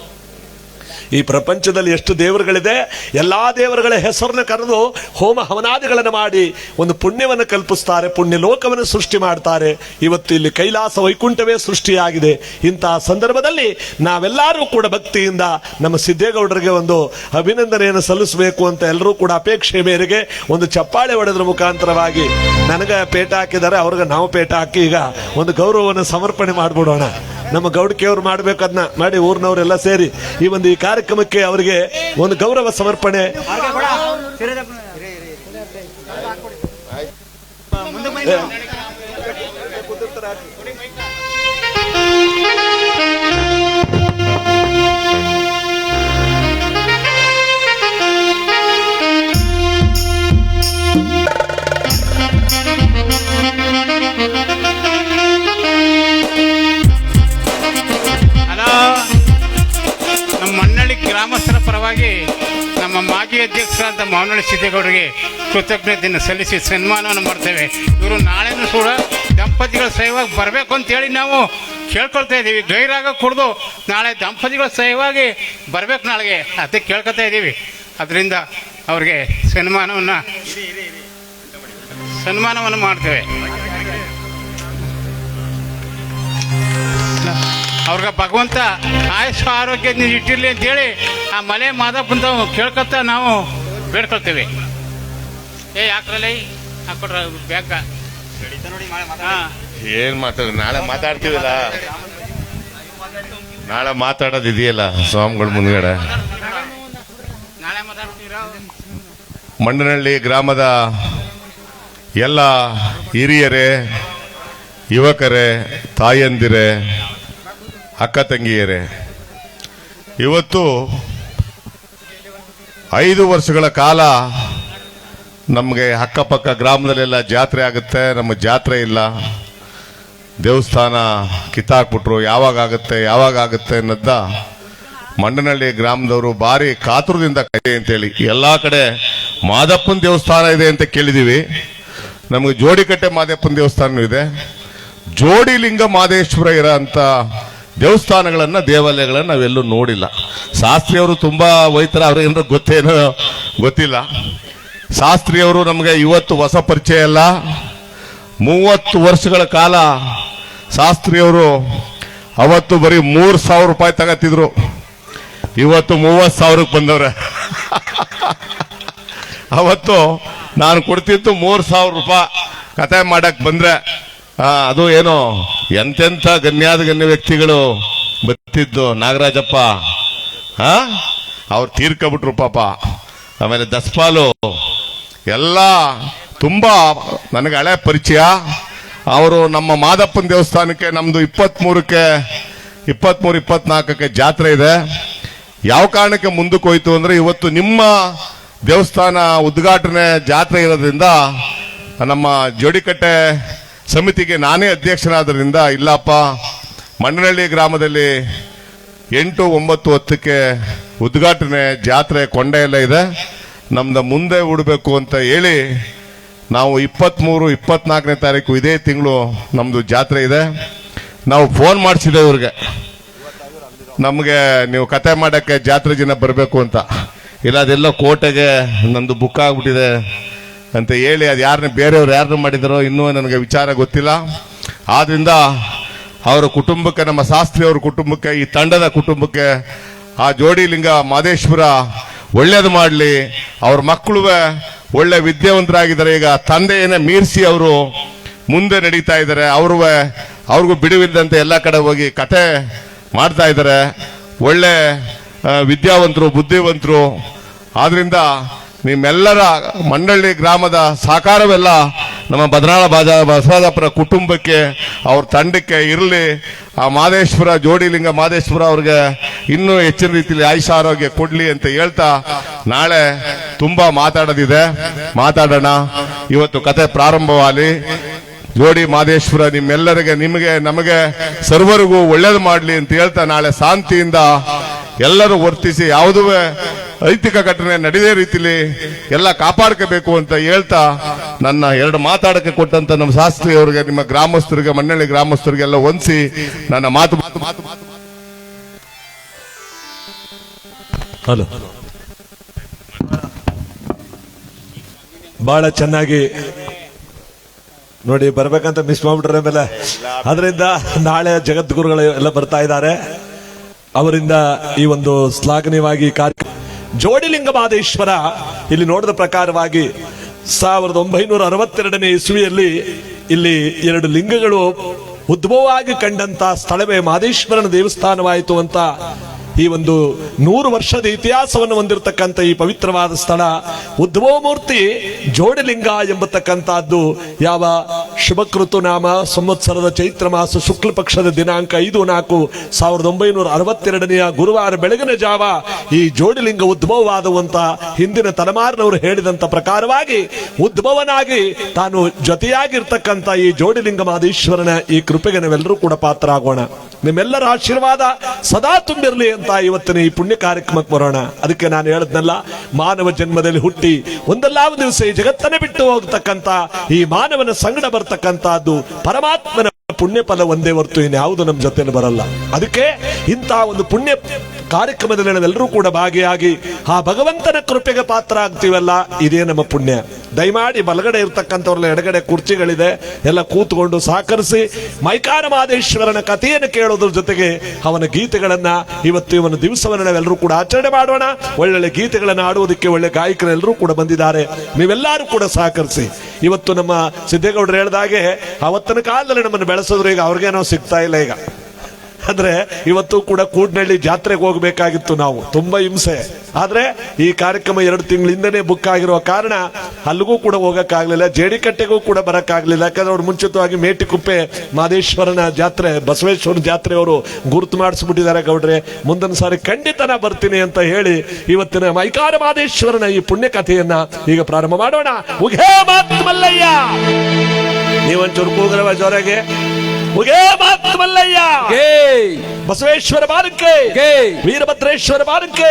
ಈ ಪ್ರಪಂಚದಲ್ಲಿ ಎಷ್ಟು ದೇವರುಗಳಿದೆ, ಎಲ್ಲಾ ದೇವರುಗಳ ಹೆಸರನ್ನು ಕರೆದು ಹೋಮ ಹವನಾದಿಗಳನ್ನು ಮಾಡಿ ಒಂದು ಪುಣ್ಯವನ್ನು ಕಲ್ಪಿಸ್ತಾರೆ, ಪುಣ್ಯ ಲೋಕವನ್ನು ಸೃಷ್ಟಿ ಮಾಡ್ತಾರೆ. ಇವತ್ತು ಇಲ್ಲಿ ಕೈಲಾಸ ವೈಕುಂಠವೇ ಸೃಷ್ಟಿಯಾಗಿದೆ. ಇಂತಹ ಸಂದರ್ಭದಲ್ಲಿ ನಾವೆಲ್ಲರೂ ಕೂಡ ಭಕ್ತಿಯಿಂದ ನಮ್ಮ ಸಿದ್ದೇಗೌಡರಿಗೆ ಒಂದು ಅಭಿನಂದನೆಯನ್ನು ಸಲ್ಲಿಸಬೇಕು ಅಂತ ಎಲ್ಲರೂ ಕೂಡ ಅಪೇಕ್ಷೆ ಮೇರೆಗೆ ಒಂದು ಚಪ್ಪಾಳೆ ಹೊಡೆದ್ರ ಮುಖಾಂತರವಾಗಿ ನನಗೆ ಪೇಟ ಹಾಕಿದ್ದಾರೆ, ಅವ್ರಿಗೆ ನಾವು ಪೇಟ ಹಾಕಿ ಈಗ ಒಂದು ಗೌರವವನ್ನು ಸಮರ್ಪಣೆ ಮಾಡಿಬಿಡೋಣ. ನಮ್ಮ ಗೌಡಿಕೆಯವರು ಮಾಡ್ಬೇಕು, ಅದನ್ನ ಮಾಡಿ ಊರಿನವರೆಲ್ಲ ಸೇರಿ ಈ ಒಂದು ಈ ಕಾರ್ಯಕ್ರಮಕ್ಕೆ ಅವರಿಗೆ ಒಂದು ಗೌರವ ಸಮರ್ಪಣೆ. ಗ್ರಾಮಸ್ಥರ ಪರವಾಗಿ ನಮ್ಮ ಮಾಜಿ ಅಧ್ಯಕ್ಷರಾದ ಮಾವನಹಳ್ಳಿ ಸಿದ್ದೇಗೌಡರಿಗೆ ಕೃತಜ್ಞತೆಯನ್ನು ಸಲ್ಲಿಸಿ ಸನ್ಮಾನವನ್ನು ಮಾಡ್ತೇವೆ. ಇವರು ನಾಳೆನೂ ಕೂಡ ದಂಪತಿಗಳ ಸಹವಾಗಿ ಬರಬೇಕು ಅಂತೇಳಿ ನಾವು ಕೇಳ್ಕೊಳ್ತಾ ಇದ್ದೀವಿ. ಗೈರಾಗ ಕುಡಿದು ನಾಳೆ ದಂಪತಿಗಳ ಸಹವಾಗಿ ಬರಬೇಕು ನಾಳೆಗೆ ಅದಕ್ಕೆ ಕೇಳ್ಕೊತಾ ಇದ್ದೀವಿ. ಅದರಿಂದ ಅವ್ರಿಗೆ ಸನ್ಮಾನವನ್ನು ಮಾಡ್ತೇವೆ. ಅವ್ರಿಗೆ ಭಗವಂತ ಆಯುಷ್ ಆರೋಗ್ಯ ಇಟ್ಟಿರಲಿ ಅಂತೇಳಿ ಆ ಮಲೆ ಮಾದಪ್ಪಂತ ಕೇಳ್ಕೊತ ನಾವು ಬೇಡ್ಕೊಳ್ತೇವೆ. ಯಾಕ್ರಲ್ಲಿ ಹಾಕೊಡ್ರ ಬ್ಯಾಗ ಏನ್ ಮಾತಾಡ, ನಾಳೆ ಮಾತಾಡ್ತೀವಲ್ಲ, ನಾಳೆ ಮಾತಾಡೋದಿದೆಯಲ್ಲ ಸ್ವಾಮಿಗಳ ಮುಂದ್ಗಡೆ. ನಾಳೆ ಮಾತಾಡ್ತೀರಾ? ಮಂಡನಹಳ್ಳಿ ಗ್ರಾಮದ ಎಲ್ಲ ಹಿರಿಯರೇ, ಯುವಕರೇ, ತಾಯಂದಿರೇ, ಅಕ್ಕ ತಂಗಿಯರೇ, ಇವತ್ತು 5 ವರ್ಷಗಳ ಕಾಲ ನಮಗೆ ಅಕ್ಕಪಕ್ಕ ಗ್ರಾಮದಲ್ಲೆಲ್ಲ ಜಾತ್ರೆ ಆಗುತ್ತೆ, ನಮ್ಮ ಜಾತ್ರೆ ಇಲ್ಲ, ದೇವಸ್ಥಾನ ಕಿತ್ತಾಕ್ಬಿಟ್ರು, ಯಾವಾಗ ಆಗುತ್ತೆ ಅನ್ನೋದ ಮಂಡನಹಳ್ಳಿ ಗ್ರಾಮದವರು ಭಾರಿ ಕಾತುರದಿಂದ ಇದೆ ಅಂತೇಳಿ ಎಲ್ಲ ಕಡೆ ಮಾದಪ್ಪನ ದೇವಸ್ಥಾನ ಇದೆ ಅಂತ ಕೇಳಿದೀವಿ. ನಮಗೆ ಜೋಡಿಕಟ್ಟೆ ಮಾದಪ್ಪನ ದೇವಸ್ಥಾನ ಇದೆ, ಜೋಡಿಲಿಂಗ ಮಾದೇಶ್ವರ ಇರೋ ಅಂತ ದೇವಸ್ಥಾನಗಳನ್ನ ದೇವಾಲಯಗಳನ್ನ ನಾವೆಲ್ಲೂ ನೋಡಿಲ್ಲ. ಶಾಸ್ತ್ರಿಯವರು ತುಂಬಾ ಒಯ್ತಾರೆ, ಅವ್ರಿಗೇನೋ ಗೊತ್ತೇನೋ ಗೊತ್ತಿಲ್ಲ. ಶಾಸ್ತ್ರಿಯವರು ನಮಗೆ ಇವತ್ತು ಹೊಸ ಪರಿಚಯ ಅಲ್ಲ, 30 ವರ್ಷಗಳ ಕಾಲ ಶಾಸ್ತ್ರಿಯವರು ಅವತ್ತು ಬರೀ 3,000 ರೂಪಾಯಿ ತಗತ್ತಿದ್ರು, ಇವತ್ತು 30,000ಕ್ಕೆ ಬಂದವ್ರೆ. ಅವತ್ತು ನಾನು ಕೊಡ್ತಿದ್ದು 3,000 ರೂಪಾಯಿ ಕತೆ ಮಾಡಕ್ ಬಂದ್ರೆ ಅದು ಏನೋ ಎಂತೆಂಥ ಗಣ್ಯ ವ್ಯಕ್ತಿಗಳು ಬರ್ತಿದ್ದು. ನಾಗರಾಜಪ್ಪ ಅವ್ರು ತೀರ್ಕೊಬಿಟ್ರು ಪಾಪ. ಆಮೇಲೆ ದಸ್ಪಾಲು ಎಲ್ಲ ತುಂಬಾ ನನಗೆ ಹಳೆ ಪರಿಚಯ. ಅವರು ನಮ್ಮ ಮಾದಪ್ಪನ ದೇವಸ್ಥಾನಕ್ಕೆ ನಮ್ದು 23-24ಕ್ಕೆ ಜಾತ್ರೆ ಇದೆ. ಯಾವ ಕಾರಣಕ್ಕೆ ಮುಂದಕ್ಕೆ ಹೋಯ್ತು ಅಂದ್ರೆ, ಇವತ್ತು ನಿಮ್ಮ ದೇವಸ್ಥಾನ ಉದ್ಘಾಟನೆ ಜಾತ್ರೆ ಇರೋದ್ರಿಂದ ನಮ್ಮ ಜೋಡಿಕಟ್ಟೆ ಸಮಿತಿಗೆ ನಾನೇ ಅಧ್ಯಕ್ಷನಾದ್ರಿಂದ, ಇಲ್ಲಪ್ಪ ಮಂಡನಹಳ್ಳಿ ಗ್ರಾಮದಲ್ಲಿ 8, 9, 10ಕ್ಕೆ ಉದ್ಘಾಟನೆ ಜಾತ್ರೆ ಕೊಂಡೆ ಎಲ್ಲ ಇದೆ, ನಮ್ದು ಮುಂದೆ ಉಡಬೇಕು ಅಂತ ಹೇಳಿ ನಾವು 23, 24ನೇ ತಾರೀಕು ಇದೇ ತಿಂಗಳು ನಮ್ದು ಜಾತ್ರೆ ಇದೆ. ನಾವು ಫೋನ್ ಮಾಡಿಸಿದೆ ಇವ್ರಿಗೆ, ನಮಗೆ ನೀವು ಕತೆ ಮಾಡಕ್ಕೆ ಜಾತ್ರೆ ಜನ ಬರಬೇಕು ಅಂತ. ಇಲ್ಲ, ಅದೆಲ್ಲ ಕೋಟೆಗೆ ನಂದು ಬುಕ್ ಆಗ್ಬಿಟ್ಟಿದೆ ಅಂತ ಹೇಳಿ ಅದು ಬೇರೆಯವ್ರು ಯಾರನ್ನ ಮಾಡಿದಾರೋ ಇನ್ನೂ ನನಗೆ ವಿಚಾರ ಗೊತ್ತಿಲ್ಲ. ಆದ್ರಿಂದ ಅವರ ಕುಟುಂಬಕ್ಕೆ, ನಮ್ಮ ಶಾಸ್ತ್ರಿ ಅವ್ರ ಕುಟುಂಬಕ್ಕೆ, ಈ ತಂಡದ ಕುಟುಂಬಕ್ಕೆ ಆ ಜೋಡಿಲಿಂಗ ಮಾದೇಶ್ವರ ಒಳ್ಳೇದು ಮಾಡಲಿ. ಅವ್ರ ಮಕ್ಕಳು ಒಳ್ಳೆ ವಿದ್ಯಾವಂತರಾಗಿದ್ದಾರೆ. ಈಗ ತಂದೆಯನ್ನೇ ಮೀರಿಸಿ ಅವರು ಮುಂದೆ ನಡೀತಾ ಇದ್ದಾರೆ. ಅವ್ರಿಗೂ ಬಿಡುವಿಲ್ಲದಂತೆ ಎಲ್ಲ ಕಡೆ ಹೋಗಿ ಕತೆ ಮಾಡ್ತಾ ಇದ್ದಾರೆ. ಒಳ್ಳೆ ವಿದ್ಯಾವಂತರು, ಬುದ್ಧಿವಂತರು. ಆದ್ರಿಂದ ನಿಮ್ಮೆಲ್ಲರ ಮಂಡಳ್ಳಿ ಗ್ರಾಮದ ಸಹಕಾರವೆಲ್ಲ ನಮ್ಮ ಬದನಾಳ ಬಸವರಾಜಪುರ ಕುಟುಂಬಕ್ಕೆ, ಅವ್ರ ತಂಡಕ್ಕೆ ಇರಲಿ. ಆ ಮಾದೇಶ್ವರ, ಜೋಡಿಲಿಂಗ ಮಾದೇಶ್ವರ ಅವ್ರಿಗೆ ಇನ್ನೂ ಹೆಚ್ಚಿನ ರೀತಿಯಲ್ಲಿ ಆಯುಷ ಆರೋಗ್ಯ ಕೊಡ್ಲಿ ಅಂತ ಹೇಳ್ತಾ, ನಾಳೆ ತುಂಬಾ ಮಾತಾಡೋದಿದೆ, ಮಾತಾಡೋಣ. ಇವತ್ತು ಕತೆ ಪ್ರಾರಂಭವಾಗಲಿ. ಜೋಡಿ ಮಾದೇಶ್ವರ ನಿಮ್ಮೆಲ್ಲರಿಗೆ, ನಿಮಗೆ, ನಮಗೆ ಸರ್ವರಿಗೂ ಒಳ್ಳೇದು ಮಾಡಲಿ ಅಂತ ಹೇಳ್ತಾ, ನಾಳೆ ಶಾಂತಿಯಿಂದ ಎಲ್ಲರೂ ವರ್ತಿಸಿ ಯಾವುದೂ ಐತಿಕ ಘಟನೆ ನಡೆದೇ ರೀತಿಲಿ ಎಲ್ಲ ಕಾಪಾಡ್ಕೋಬೇಕು ಅಂತ ಹೇಳ್ತಾ, ನನ್ನ 2 ಮಾತಾಡಕ್ಕೆ ಕೊಟ್ಟಂತ ನಮ್ಮ ಶಾಸ್ತ್ರಿ ಅವರಿಗೆ, ನಿಮ್ಮ ಗ್ರಾಮಸ್ಥರಿಗೆ, ಮಂಡಳಿ ಗ್ರಾಮಸ್ಥರಿಗೆಲ್ಲ ಹೊಂದಿಸಿ ನನ್ನ ಮಾತು ಹಲೋ ಬಹಳ ಚೆನ್ನಾಗಿ ನೋಡಿ ಬರ್ಬೇಕಂತ ಮಿಸ್ ಮಾಡ್ಬಿಟ್ರೆ ಮೇಲೆ. ಅದರಿಂದ ನಾಳೆ ಜಗದ್ಗುರುಗಳು ಎಲ್ಲ ಬರ್ತಾ ಇದ್ದಾರೆ, ಅವರಿಂದ ಈ ಒಂದು ಶ್ಲಾಘನೀಯವಾಗಿ ಕಾರ್ಯಕ್ರಮ. ಜೋಡಿಲಿಂಗ ಮಾದೇಶ್ವರ ಇಲ್ಲಿ ನೋಡಿದ ಪ್ರಕಾರವಾಗಿ 1962ನೇ ಇಸ್ವಿಯಲ್ಲಿ ಇಲ್ಲಿ 2 ಲಿಂಗಗಳು ಉದ್ಭವವಾಗಿ ಕಂಡಂತ ಸ್ಥಳವೇ ಮಾದೇಶ್ವರನ ದೇವಸ್ಥಾನವಾಯಿತು ಅಂತ ಈ ಒಂದು 100 ವರ್ಷದ ಇತಿಹಾಸವನ್ನು ಹೊಂದಿರತಕ್ಕಂಥ ಈ ಪವಿತ್ರವಾದ ಸ್ಥಳ ಉದ್ಭವ ಮೂರ್ತಿ ಜೋಡಿಲಿಂಗ ಎಂಬತಕ್ಕಂಥದ್ದು ಯಾವ ಶುಭಕೃತು ನಾಮ ಸಂವತ್ಸರದ ಚೈತ್ರ ಮಾಸ ಶುಕ್ಲ ಪಕ್ಷದ ದಿನಾಂಕ 5-4-1962ನೆಯ ಗುರುವಾರ ಬೆಳಗಿನ ಜಾವ ಈ ಜೋಡಿಲಿಂಗ ಉದ್ಭವವಾದುವಂತ ಹಿಂದಿನ ತಲೆಮಾರಿನವರು ಹೇಳಿದಂತ ಪ್ರಕಾರವಾಗಿ ಉದ್ಭವನಾಗಿ ತಾನು ಜೊತೆಯಾಗಿರ್ತಕ್ಕಂಥ ಈ ಜೋಡಿಲಿಂಗ ಮಾದೇಶ್ವರನ ಈ ಕೃಪೆಗೆ ನಾವೆಲ್ಲರೂ ಕೂಡ ಪಾತ್ರ ಆಗೋಣ. ನಿಮ್ಮೆಲ್ಲರ ಆಶೀರ್ವಾದ ಸದಾ ತುಂಬಿರಲಿ ಅಂತ ಇವತ್ತಿನ ಈ ಪುಣ್ಯ ಕಾರ್ಯಕ್ರಮಕ್ಕೆ ಬರೋಣ. ಅದಕ್ಕೆ ನಾನು ಹೇಳದ್ನಲ್ಲ, ಮಾನವ ಜನ್ಮದಲ್ಲಿ ಹುಟ್ಟಿ ಒಂದಲ್ಲ ಒಂದು ದಿವಸ ಈ ಜಗತ್ತನ್ನೇ ಬಿಟ್ಟು ಹೋಗ್ತಕ್ಕಂಥ ಈ ಮಾನವನ ಸಂಗಡ ಬರ್ತಕ್ಕಂಥದ್ದು ಪರಮಾತ್ಮನ ಪುಣ್ಯ ಫಲ ಒಂದೇ ಹೊರತು ಇನ್ಯಾವುದು ನಮ್ಮ ಜೊತೆಯಲ್ಲಿ ಬರಲ್ಲ. ಅದಕ್ಕೆ ಇಂತಹ ಒಂದು ಪುಣ್ಯ ಕಾರ್ಯಕ್ರಮದಲ್ಲಿ ನಾವೆಲ್ಲರೂ ಕೂಡ ಭಾಗಿಯಾಗಿ ಆ ಭಗವಂತನ ಕೃಪೆಗೆ ಪಾತ್ರ ಆಗ್ತೀವಲ್ಲ, ಇದೇ ನಮ್ಮ ಪುಣ್ಯ. ದಯಮಾಡಿ ಬಲಗಡೆ ಇರ್ತಕ್ಕಂಥವ್ರಲ್ಲ ಎಡಗಡೆ ಕುರ್ಚಿಗಳಿದೆ, ಎಲ್ಲ ಕೂತ್ಕೊಂಡು ಸಹಕರಿಸಿ ಮೈಕಾರ ಮಾದೇಶ್ವರನ ಕಥೆಯನ್ನು ಕೇಳೋದ್ರ ಜೊತೆಗೆ ಅವನ ಗೀತೆಗಳನ್ನ ಇವತ್ತು ಇವನ ದಿವಸವನ್ನು ನಾವೆಲ್ಲರೂ ಕೂಡ ಆಚರಣೆ ಮಾಡೋಣ. ಒಳ್ಳೊಳ್ಳೆ ಗೀತೆಗಳನ್ನು ಆಡುವುದಕ್ಕೆ ಒಳ್ಳೆ ಗಾಯಕರೆಲ್ಲರೂ ಕೂಡ ಬಂದಿದ್ದಾರೆ, ನೀವೆಲ್ಲರೂ ಕೂಡ ಸಹಕರಿಸಿ. ಇವತ್ತು ನಮ್ಮ ಸಿದ್ದೇಗೌಡರು ಹೇಳಿದಾಗೆ ಅವತ್ತಿನ ಕಾಲದಲ್ಲಿ ನಮ್ಮನ್ನು ಬೆಳೆಸಿದ್ರು, ಈಗ ಅವ್ರಿಗೇನೋ ಸಿಗ್ತಾ ಇಲ್ಲ. ಈಗ ಅಂದ್ರೆ ಇವತ್ತು ಕೂಡ ಕೂಡ್ನಳ್ಳಿ ಜಾತ್ರೆಗೆ ಹೋಗ್ಬೇಕಾಗಿತ್ತು ನಾವು, ತುಂಬಾ ಹಿಂಸೆ. ಆದ್ರೆ ಈ ಕಾರ್ಯಕ್ರಮ 2 ತಿಂಗಳಿಂದನೇ ಬುಕ್ ಆಗಿರುವ ಕಾರಣ ಅಲ್ಲಿಗೂ ಕೂಡ ಹೋಗಕ್ಕಾಗ್ಲಿಲ್ಲ, ಜೇಡಿಕಟ್ಟೆಗೂ ಕೂಡ ಬರಕ್ಕಾಗ್ಲಿಲ್ಲ. ಯಾಕಂದ್ರೆ ಅವ್ರು ಮುಂಚಿತವಾಗಿ ಮೇಟಿಕುಪ್ಪೆ ಮಾದೇಶ್ವರನ ಜಾತ್ರೆ, ಬಸವೇಶ್ವರನ ಜಾತ್ರೆ ಅವರು ಗುರುತು ಮಾಡಿಸ್ಬಿಟ್ಟಿದ್ದಾರೆ ಗೌಡ್ರೆ. ಮುಂದಿನ ಸಾರಿ ಖಂಡಿತ ನಾ ಬರ್ತೀನಿ ಅಂತ ಹೇಳಿ ಇವತ್ತಿನ ಮೈಕಾರ ಮಾದೇಶ್ವರನ ಈ ಪುಣ್ಯ ಕಥೆಯನ್ನ ಈಗ ಪ್ರಾರಂಭ ಮಾಡೋಣ. ಉಘೇ ಮಾತ್ ಮಲ್ಲಯ್ಯ, ನೀವಂಚೂರು ಕೂಗ್ರವ ಜೋರಾಗೆ. ಉಘೇ ಮಾತ್ ಮಲ್ಲಯ್ಯ, ಬಸವೇಶ್ವರ ಬಾರಕ್ಕೆ, ವೀರಭದ್ರೇಶ್ವರ ಬಾರಕ್ಕೆ,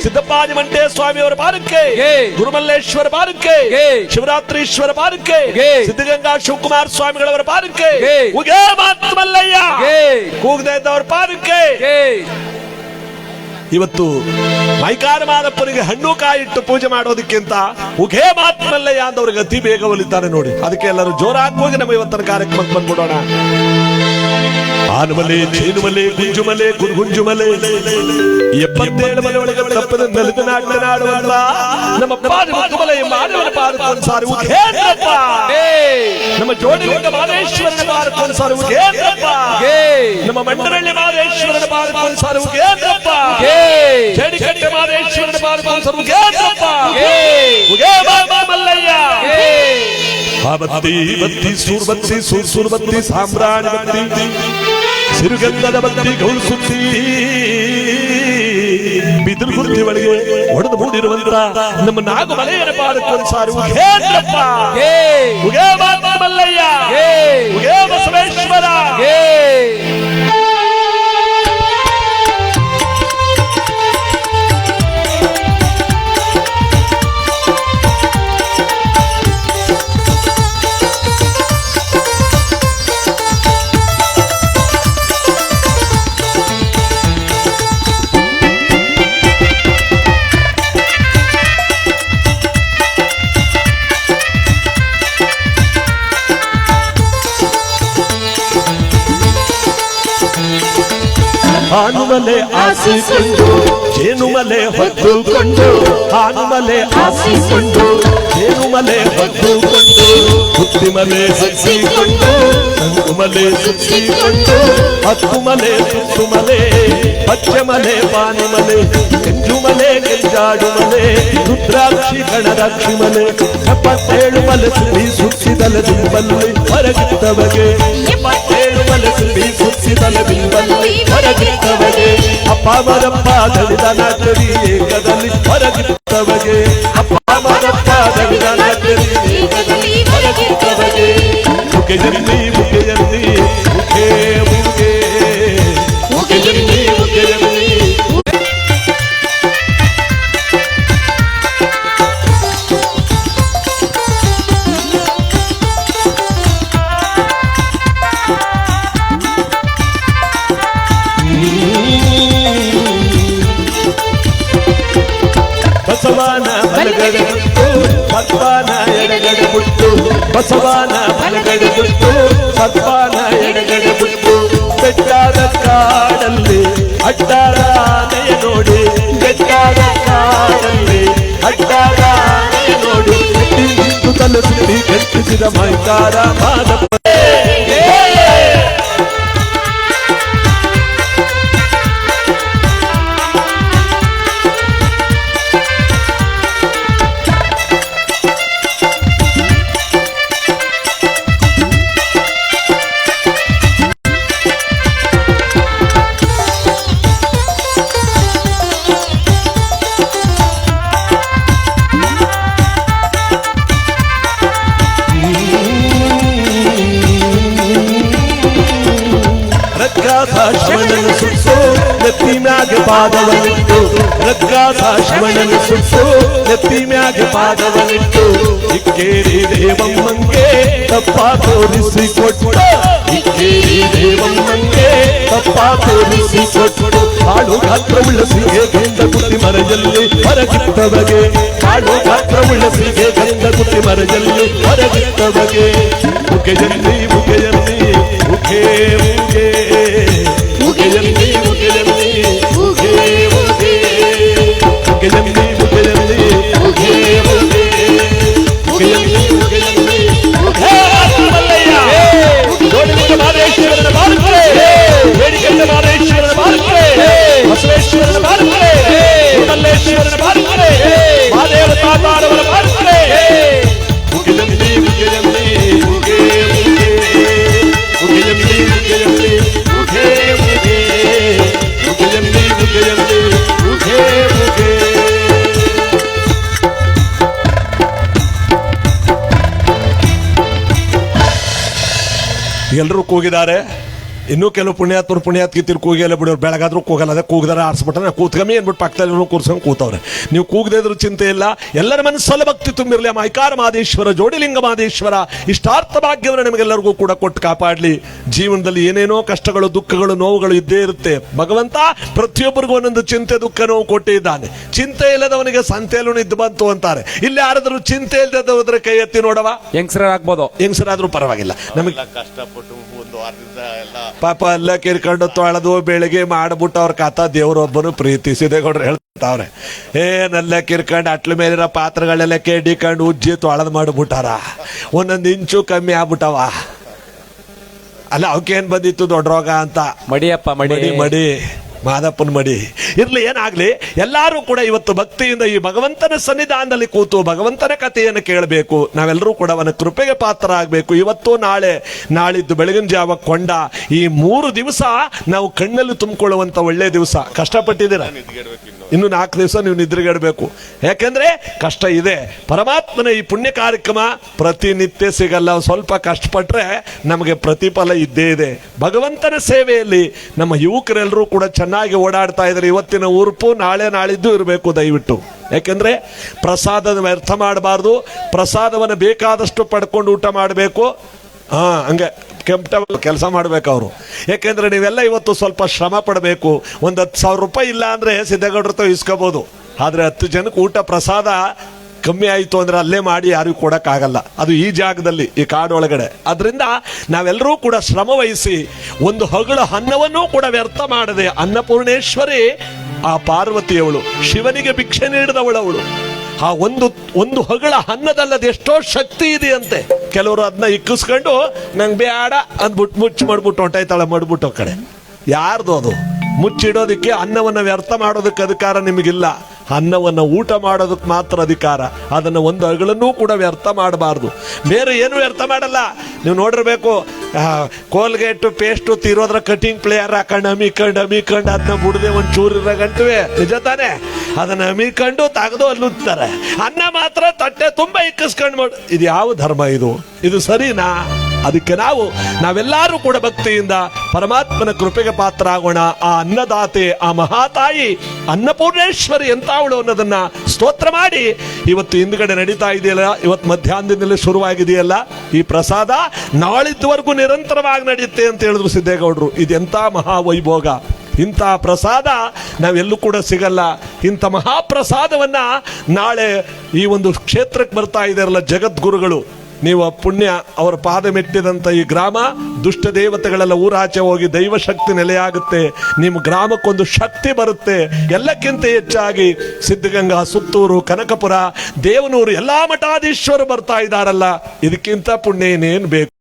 ಸಿದ್ದಪ್ಪಾಜಿ ಮಂಟೆ ಸ್ವಾಮಿಯವರ ಬಾರಕ್ಕೆ, ಗುರುಮಲ್ಲೇಶ್ವರ ಬಾರಕ್ಕೆ, ಶಿವರಾತ್ರೀಶ್ವರ ಬಾರಕ್ಕೆ, ಸಿದ್ಧಗಂಗಾ ಶಿವಕುಮಾರ ಸ್ವಾಮಿಗಳವರ ಬಾರಕ್ಕೆ. ಉಘೇ ಮಾತ್ ಮಲ್ಲಯ್ಯ, ಕೂಗದೆ ಇದ್ದವರ ಬಾರಕ್ಕೆ. ಇವತ್ತು ಮೈಕಾರ ಮಾದಪ್ಪನಿಗೆ ಹಣ್ಣು ಕಾಯಿ ಇಟ್ಟು ಪೂಜೆ ಮಾಡೋದಕ್ಕಿಂತ ಉಘೇ ಮಾತ್ ಮಲ್ಲಯ್ಯ ಅಂದವ್ರಿಗೆ ಅತಿ ಬೇಗ ಒಲಿತಾರೆ ನೋಡಿ. ಅದಕ್ಕೆ ಎಲ್ಲರೂ ಜೋರಾಗಿ ಹೋಗಿ ನಮ್ಮ ಇವತ್ತಿನ ಕಾರ್ಯಕ್ರಮಕ್ಕೆ ಬಂದ್ಬಿಡೋಣ. ಆನುಮಲೆ, ಜೇನುಮಲೆ, ಗುಂಜುಮಲೆ, ಗುರುಗುಂಜುಮಲೆ, 77 ಮಲೆ ಒಳಗೆ ತಪ್ಪದ ನೆಲದ ನಾಡುವಲ್ಲ ನಮ್ಮ ಪಾದಮಲೆ ಮಾನವನ ಪಾದಕ್ಕೊಂದ್ಸಾರಿ ಉಘೇಂದ್ರಪ್ಪ, ನಮ್ಮ ಜೋಡಿಲಿಂಗ ಮಾದೇಶ್ವರನ ಪಾದಕ್ಕೊಂದ್ಸಾರಿ ಉಘೇಂದ್ರಪ್ಪ, ನಮ್ಮ ಮಂಡರಳ್ಳಿ ಮಾದೇಶ್ವರನ ಪಾದಕ್ಕೊಂದ್ಸಾರಿ ಉಘೇಂದ್ರಪ್ಪ, ಜೇಡಿಕಟ್ಟೆ ಮಾದೇಶ್ವರನ ಪಾದಕ್ಕೊಂದ್ಸಾರಿ ಉಘೇಂದ್ರಪ್ಪ. ಉಘೇ ಮಾತ್ ಮಲ್ಲಯ್ಯ. ಬತ್ತಿ ಬತ್ತಿ ಸೂರ್ಬತ್ತಿ ಸೂರ್ಬತ್ತಿ ಸಾಂಬ್ರಾಣಿ ಬತ್ತಿ ಸಿರುಗಂಧದ ಬತ್ತಿ ಗೌಳು ಸುತ್ತಿ ಬಿದಿರು ಗುತ್ತಿ ಒಳಗೆ ಒಡೆದು ಮೂಡಿರುವಂತ ನಮ್ಮ ನಾಗಮಲೆಯರ ಪಾದಕ್ಕೊಂದ್ಸಾರಿ ಉಘೇಂದ್ರಪ್ಪ. ಉಘೇ ಮಾತ್ ಮಲ್ಲಯ್ಯ, ಉಘೇ ಬಸವೇಶ್ವರ. ಆನುಮಲೆ ಆಸಿಕೊಂಡು, ಜೇನುಮಲೆ ಹೊತ್ತುಕೊಂಡು, ಆನುಮಲೆ ಆಸಿಕೊಂಡು, ಜೇನುಮಲೆ ಹೊತ್ತುಕೊಂಡು, ಹುತ್ತಿಮಲೆ ಹಚ್ಚಿಕೊಂಡು, ಸಂಗುಮಲೆ ಸುತ್ತಿಕೊಂಡು, ಹತ್ತುಮಲೆ ಸುತ್ತುಮಲೆ, ಪಚ್ಚಮಲೆ ಪಾನಿಮಲೆ, ಕೆಂಜುಮಲೆ ಕೆಂಜಾಡುಮಲೆ, ರುದ್ರಾಕ್ಷಿ ಗಣರಾಕ್ಷಿ ಮಲೆ, 77 ಮಲೆ ಸುಳಿ ಸುತ್ತಿದಲೆ ಬಿಂಬಲ್ಲಿ ಹೊರಗಿತ್ತವಗೆ, 77 ಮಲೆ ಸುಳಿ ಸುತ್ತಿದಲೆ ಬಿಂಬಲ್ಲಿ ಹೊರಗಿತ್ತವಗೆ, ಅಪ್ಪ ಮರಪ್ಪ ದಳಿದ ನಾಟರಿ ಏಕದಲ್ಲಿ ಹೊರಗಿತ್ತವಗೆ, ಅಪ್ಪ ಮರಪ್ಪ ದಳಿದ ನಾಟರಿ ಏಕದಲ್ಲಿ ಹೊರಗಿತ್ತವಗೆ. ಮುಖೆಯಲ್ಲಿ ಮುಖೆಯಲ್ಲಿ ಮುಖೇ ಮುಖೇ, ಮುಖೆಯಲ್ಲಿ ಮುಖೆಯಲ್ಲಿ ಬಸವನ ಬಲಗಡೆ ಬಿಟ್ಟು ಸರ್ಪಾನ ಎಡಗಡೆ ಬಿಟ್ಟು, ಬಸವನ ಬಲಗಡೆ ಬಿಟ್ಟು ಸರ್ಪಾನ ಎಡಗಡೆ ಬಿಟ್ಟು, ಬೆಟ್ಟಾದ ಕಾಡಲ್ಲಿ ಅಡ್ಡಾದ ಆನೆಯ ನೋಡಿ, ಬೆಟ್ಟಾದ ಕಾಡಲ್ಲಿ ಅಡ್ಡಾದ ಆನೆಯ ನೋಡಿ, ನಿಂತು ತಲುಪಿ ಕಟ್ಟಿಸಿದ ಮೈಕಾರ ಮಾದಪ್ಪ. ಶ್ರವಣನ ಸುಟ್ಟು ನೆತ್ತಿ ಮ್ಯಾಗೆ ಪಾದವನಿಟ್ಟು, ರಗ್ಗಾದ ಶ್ರವಣನ ಸುಟ್ಟು ನೆತ್ತಿ ಮ್ಯಾಗೆ ಪಾದವನಿಟ್ಟು, ಇಕ್ಕೇರಿ ದೇವಮ್ಮಂಗೆ ತಪ್ಪ ತೋರಿಸಿಕೊಟ್ಟು, ಇಕ್ಕೇರಿ ದೇವಮ್ಮಂಗೆ ತಪ್ಪ ತೋರಿಸಿಕೊಟ್ಟು, ಹಾಳು ಗಾತ್ರವುಳ್ಳ ಸಿಗೆ ಗಂಧ ಗುತ್ತಿ ಮರದಲ್ಲಿ ಹೊರಗಿತ್ತವಗೆ, ಹಾಳು ಗಾತ್ರವುಳ್ಳ ಸಿಗೆ ಗಂಧ ಗುತ್ತಿ ಮರದಲ್ಲಿ ಹೊರಗಿತ್ತವಗೆ. ಮುಖೆಯಲ್ಲಿ ಮುಖೆಯಲ್ಲಿ ಮುಖೇ ಮುಖೇ, ಮುಖೆಯಲ್ಲಿ ಮುಖೆಯಲ್ಲಿ ಮುಖೇ ಮುಖೇ, ಮುಖೆಯಲ್ಲಿ ಮುಖೆಯಲ್ಲಿ ಮುಖೇ ಮುಖೇ, ಮುಖೆಯಲ್ಲಿ ಮುಖೆಯಲ್ಲಿ ಮುಖೇ ಮಲ್ಲಯ್ಯ. ಜೋಡಿಲಿಂಗ ಮಾದೇಶ್ವರನ ಬಾರಕ್ಕೆ, ಬೇಡಿಕೆಂಡ ಮಾದೇಶ್ವರನ ಬಾರಕ್ಕೆ, ಬಸವೇಶ್ವರನ ಬಾರಕ್ಕೆ, ಮಲ್ಲೇಶ್ವರನ ಬಾರಕ್ಕೆ, ಮಾದೇವ ತಾತಾರವರ ಬಾರಕ್ಕೆ. ಎಲ್ಲರೂ ಕೂಗಿದ್ದಾರೆ. ಇನ್ನೂ ಕೆಲವು ಪುಣ್ಯಾತ್ಮರು ಪುಣ್ಯಾತ್ಕಿತಿರು ಕೂಗಿಲ್ಲ ಬಿಡೋರು, ಬೆಳಗಾದ್ರೂ ಕೂಗಲ್ಲ, ಅದೇ ಕೂಗಿದಾರೆ ಆರಿಸ್ಬಿಟ್ರೆ ಕೂತ್ಕಮ್ಮಿ ಅಂದ್ಬಿಟ್ಟು ಪಕ್ಕದಲ್ಲಿ ಕೂರ್ಸ್ಕೊಂಡು ಕೂತವ್ರೆ. ನೀವು ಕೂಗದೇ ಇದ್ರೂ ಚಿಂತೆ ಇಲ್ಲ. ಎಲ್ಲರ ಮನಸ್ಸಲ್ಲಿ ಭಕ್ತಿ ತುಂಬಿರಲಿ. ಮೈಕಾರ ಮಾದೇಶ್ವರ, ಜೋಡಿಲಿಂಗ ಮಾದೇಶ್ವರ ಇಷ್ಟಾರ್ಥ ಭಾಗ್ಯವನ್ನು ನಿಮಗೆಲ್ಲರಿಗೂ ಕೂಡ ಕೊಟ್ಟು ಕಾಪಾಡಲಿ. ಜೀವನದಲ್ಲಿ ಏನೇನೋ ಕಷ್ಟಗಳು, ದುಃಖಗಳು, ನೋವುಗಳು ಇದ್ದೇ ಇರುತ್ತೆ. ಭಗವಂತ ಪ್ರತಿಯೊಬ್ಬರಿಗೂ ಒಂದೊಂದು ಚಿಂತೆ, ದುಃಖ, ನೋವು ಕೊಟ್ಟಿದ್ದಾನೆ. ಚಿಂತೆ ಇಲ್ಲದವನಿಗೆ ಸಂತೆಯಲ್ಲೂ ಇದ್ದು ಬಂತು ಅಂತಾರೆ. ಇಲ್ಲಿ ಯಾರಾದ್ರೂ ಚಿಂತೆ ಇಲ್ಲದ ಹೋದ್ರೆ ಕೈ ಎತ್ತಿ ನೋಡವ. ಹೆಂಗಸರಾಗ್ಬೋದು, ಹೆಂಗಸರಾದ್ರೂ ಪರವಾಗಿಲ್ಲ. ನಮಗೆ ಕಷ್ಟಪಟ್ಟು ಒಂದು ವಾರದಿಂದ ಎಲ್ಲ ಪಾಪ ಎಲ್ಲ ಕಿರ್ಕೊಂಡು ತೊಳೆದು ಬೆಳಿಗ್ಗೆ ಮಾಡ್ಬಿಟ್ಟು ಅವ್ರ ಕಾತ ದೇವರೊಬ್ಬನು ಪ್ರೀತಿಸಿದೆ ಗೌಡ್ರು ಹೇಳ್ತಾವ್ರೆ. ಏನೆಲ್ಲ ಕಿರ್ಕೊಂಡು ಅಟ್ಲ ಮೇಲಿರೋ ಪಾತ್ರಗಳೆಲ್ಲ ಕೆಡಿಕೊಂಡು ಉಜ್ಜಿ ತೊಳೆದು ಮಾಡ್ಬಿಟ್ಟಾರ. ಒಂದೊಂದು ಇಂಚು ಕಮ್ಮಿ ಆಗ್ಬಿಟ್ಟವ. ಅಲ್ಲ ಅವಕ್ಕೇನ್ ಬಂದಿತ್ತು ದೊಡ್ಡ ರೋಗ ಅಂತ. ಮಡಿಯಪ್ಪ ಮಡಿ ಮಡಿ ಮಾದಪ್ಪನ ಮಡಿ ಇರ್ಲಿ, ಏನಾಗ್ಲಿ. ಎಲ್ಲರೂ ಕೂಡ ಇವತ್ತು ಭಕ್ತಿಯಿಂದ ಈ ಭಗವಂತನ ಸನ್ನಿಧಾನದಲ್ಲಿ ಕೂತು ಭಗವಂತನ ಕಥೆಯನ್ನು ಕೇಳಬೇಕು. ನಾವೆಲ್ಲರೂ ಕೂಡ ಅವನ ಕೃಪೆಗೆ ಪಾತ್ರ ಆಗಬೇಕು. ಇವತ್ತು ನಾಳೆ, ನಾಳಿದ್ದು ಬೆಳಗಿನ ಜಾವ ಕೊಂಡ, ಈ 3 ದಿವಸ ನಾವು ಕಣ್ಣಲ್ಲಿ ತುಂಬಿಕೊಳ್ಳುವಂತ ಒಳ್ಳೆ ದಿವಸ. ಕಷ್ಟಪಟ್ಟಿದ್ದೀರ, ಇನ್ನು 4 ದಿವಸ ನೀವು ನಿದ್ರೆಗೆಡಬೇಕು. ಯಾಕೆಂದ್ರೆ ಕಷ್ಟ ಇದೆ. ಪರಮಾತ್ಮನ ಈ ಪುಣ್ಯ ಕಾರ್ಯಕ್ರಮ ಪ್ರತಿನಿತ್ಯ ಸಿಗಲ್ಲ. ಸ್ವಲ್ಪ ಕಷ್ಟಪಟ್ರೆ ನಮಗೆ ಪ್ರತಿಫಲ ಇದ್ದೇ ಇದೆ. ಭಗವಂತನ ಸೇವೆಯಲ್ಲಿ ನಮ್ಮ ಯುವಕರೆಲ್ಲರೂ ಕೂಡ ಚೆನ್ನಾಗಿ ಓಡಾಡ್ತಾ ಇದ್ದಾರೆ. ಇವತ್ತಿನ ಉರುಪು ನಾಳೆ ನಾಳಿದ್ದು ಇರಬೇಕು ದಯವಿಟ್ಟು. ಯಾಕೆಂದ್ರೆ ಪ್ರಸಾದದ ವ್ಯರ್ಥ ಮಾಡಬಾರ್ದು. ಪ್ರಸಾದವನ್ನು ಬೇಕಾದಷ್ಟು ಪಡ್ಕೊಂಡು ಊಟ ಮಾಡಬೇಕು. ಹಂಗೆ ಕೆಂಪ್ಟಬಲ್ ಕೆಲಸ ಮಾಡ್ಬೇಕು ಅವರು. ಯಾಕೆಂದ್ರೆ ನೀವೆಲ್ಲ ಇವತ್ತು ಸ್ವಲ್ಪ ಶ್ರಮ ಪಡಬೇಕು. ಒಂದು 10,000 ರೂಪಾಯಿ ಇಲ್ಲ ಅಂದ್ರೆ ಸಿದ್ದೇಗೌಡ್ರ ಹತ್ರ ಇಸ್ಕೋಬಹುದು. ಆದ್ರೆ 10 ಜನಕ್ಕೆ ಊಟ ಪ್ರಸಾದ ಕಮ್ಮಿ ಆಯಿತು ಅಂದ್ರೆ ಅಲ್ಲೇ ಮಾಡಿ ಯಾರಿಗೂ ಕೊಡಕ್ಕಾಗಲ್ಲ. ಅದು ಈ ಜಾಗದಲ್ಲಿ, ಈ ಕಾಡೊಳಗಡೆ. ಅದರಿಂದ ನಾವೆಲ್ಲರೂ ಕೂಡ ಶ್ರಮ ವಹಿಸಿ ಒಂದು ಹಗಳ ಅನ್ನವನ್ನೂ ಕೂಡ ವ್ಯರ್ಥ ಮಾಡದೆ, ಅನ್ನಪೂರ್ಣೇಶ್ವರಿ ಆ ಪಾರ್ವತಿಯವಳು, ಶಿವನಿಗೆ ಭಿಕ್ಷೆ ನೀಡಿದವಳವಳು. ಆ ಒಂದು ಹಗಳ ಅನ್ನದಲ್ಲದ ಎಷ್ಟೋ ಶಕ್ತಿ ಇದೆಯಂತೆ. ಕೆಲವರು ಅದನ್ನ ಇಕ್ಕಿಸ್ಕೊಂಡು ನಂಗೆ ಬೇಡ ಅಂದ್ಬಿಟ್ಟು ಮುಚ್ಚಿ ಮಾಡ್ಬಿಟ್ಟು ಹೊಂಟಾಯ್ತಾಳೆ ಮಾಡ್ಬಿಟ್ಟು ಕಡೆ. ಯಾರ್ದು ಅದು? ಮುಚ್ಚಿಡೋದಕ್ಕೆ, ಅನ್ನವನ್ನು ವ್ಯರ್ಥ ಮಾಡೋದಕ್ಕೆ ಅಧಿಕಾರ ನಿಮಗಿಲ್ಲ. ಅನ್ನವನ್ನು ಊಟ ಮಾಡೋದಕ್ಕೆ ಮಾತ್ರ ಅಧಿಕಾರ. ಅದನ್ನು ಒಂದು ಹಗಳನ್ನೂ ಕೂಡ ವ್ಯರ್ಥ ಮಾಡಬಾರ್ದು. ಬೇರೆ ಏನು ವ್ಯರ್ಥ ಮಾಡಲ್ಲ. ನೀವು ನೋಡಿರ್ಬೇಕು, ಕೋಲ್ಗೇಟು ಪೇಸ್ಟು ತೀರೋದ್ರ ಕಟಿಂಗ್ ಪ್ಲೇಯರ್ ಹಾಕೊಂಡು ಅಮಿಕೊಂಡು ಅದನ್ನ ಬಿಡದೆ ಒಂದು ಚೂರಿರ ಗಂಟುವೆ, ನಿಜ ತಾನೆ? ಅದನ್ನ ಅಮಿಕೊಂಡು ತೆಗೆದು ಅಲ್ಲುತ್ತಾರೆ. ಅನ್ನ ಮಾತ್ರ ತಟ್ಟೆ ತುಂಬ ಇಕ್ಕಿಸ್ಕೊಂಡು ಮಾಡು. ಇದು ಯಾವ ಧರ್ಮ ಇದು? ಇದು ಸರಿನಾ? ಅದಕ್ಕೆ ನಾವೆಲ್ಲರೂ ಕೂಡ ಭಕ್ತಿಯಿಂದ ಪರಮಾತ್ಮನ ಕೃಪೆಗೆ ಪಾತ್ರ ಆಗೋಣ. ಆ ಅನ್ನದಾತೆ, ಆ ಮಹಾತಾಯಿ ಅನ್ನಪೂರ್ಣೇಶ್ವರಿ ಎಂತಾವಳು ಅನ್ನೋದನ್ನ ಸ್ತೋತ್ರ ಮಾಡಿ ಇವತ್ತು ಹಿಂದ್ಗಡೆ ನಡೀತಾ ಇದೆಯಲ್ಲ, ಇವತ್ತು ಮಧ್ಯಾಹ್ನದಿಂದಲೇ ಶುರುವಾಗಿದೆಯಲ್ಲ ಈ ಪ್ರಸಾದ, ನಾಳಿದ್ದವರೆಗೂ ನಿರಂತರವಾಗಿ ನಡೆಯುತ್ತೆ ಅಂತ ಹೇಳಿದ್ರು ಸಿದ್ದೇಗೌಡರು. ಇದೆಂತ ಮಹಾವೈಭೋಗ! ಇಂಥ ಪ್ರಸಾದ ನಾವೆಲ್ಲೂ ಕೂಡ ಸಿಗಲ್ಲ. ಇಂಥ ಮಹಾಪ್ರಸಾದವನ್ನ ನಾಳೆ ಈ ಒಂದು ಕ್ಷೇತ್ರಕ್ಕೆ ಬರ್ತಾ ಇದಾರಲ್ಲ ಜಗದ್ಗುರುಗಳು, ನೀವು ಪುಣ್ಯ ಅವರ ಪಾದ ಮೆಟ್ಟಿದಂಥ ಈ ಗ್ರಾಮ, ದುಷ್ಟ ದೇವತೆಗಳೆಲ್ಲ ಊರಾಚೆ ಹೋಗಿ ದೈವ ಶಕ್ತಿ ನೆಲೆಯಾಗುತ್ತೆ. ನಿಮ್ಮ ಗ್ರಾಮಕ್ಕೊಂದು ಶಕ್ತಿ ಬರುತ್ತೆ. ಎಲ್ಲಕ್ಕಿಂತ ಹೆಚ್ಚಾಗಿ ಸಿದ್ಧಗಂಗಾ, ಸುತ್ತೂರು, ಕನಕಪುರ, ದೇವನೂರು ಎಲ್ಲಾ ಮಠಾಧೀಶ್ವರು ಬರ್ತಾ ಇದ್ದಾರಲ್ಲ, ಇದಕ್ಕಿಂತ ಪುಣ್ಯ ಇನ್ನೇನು ಬೇಕು?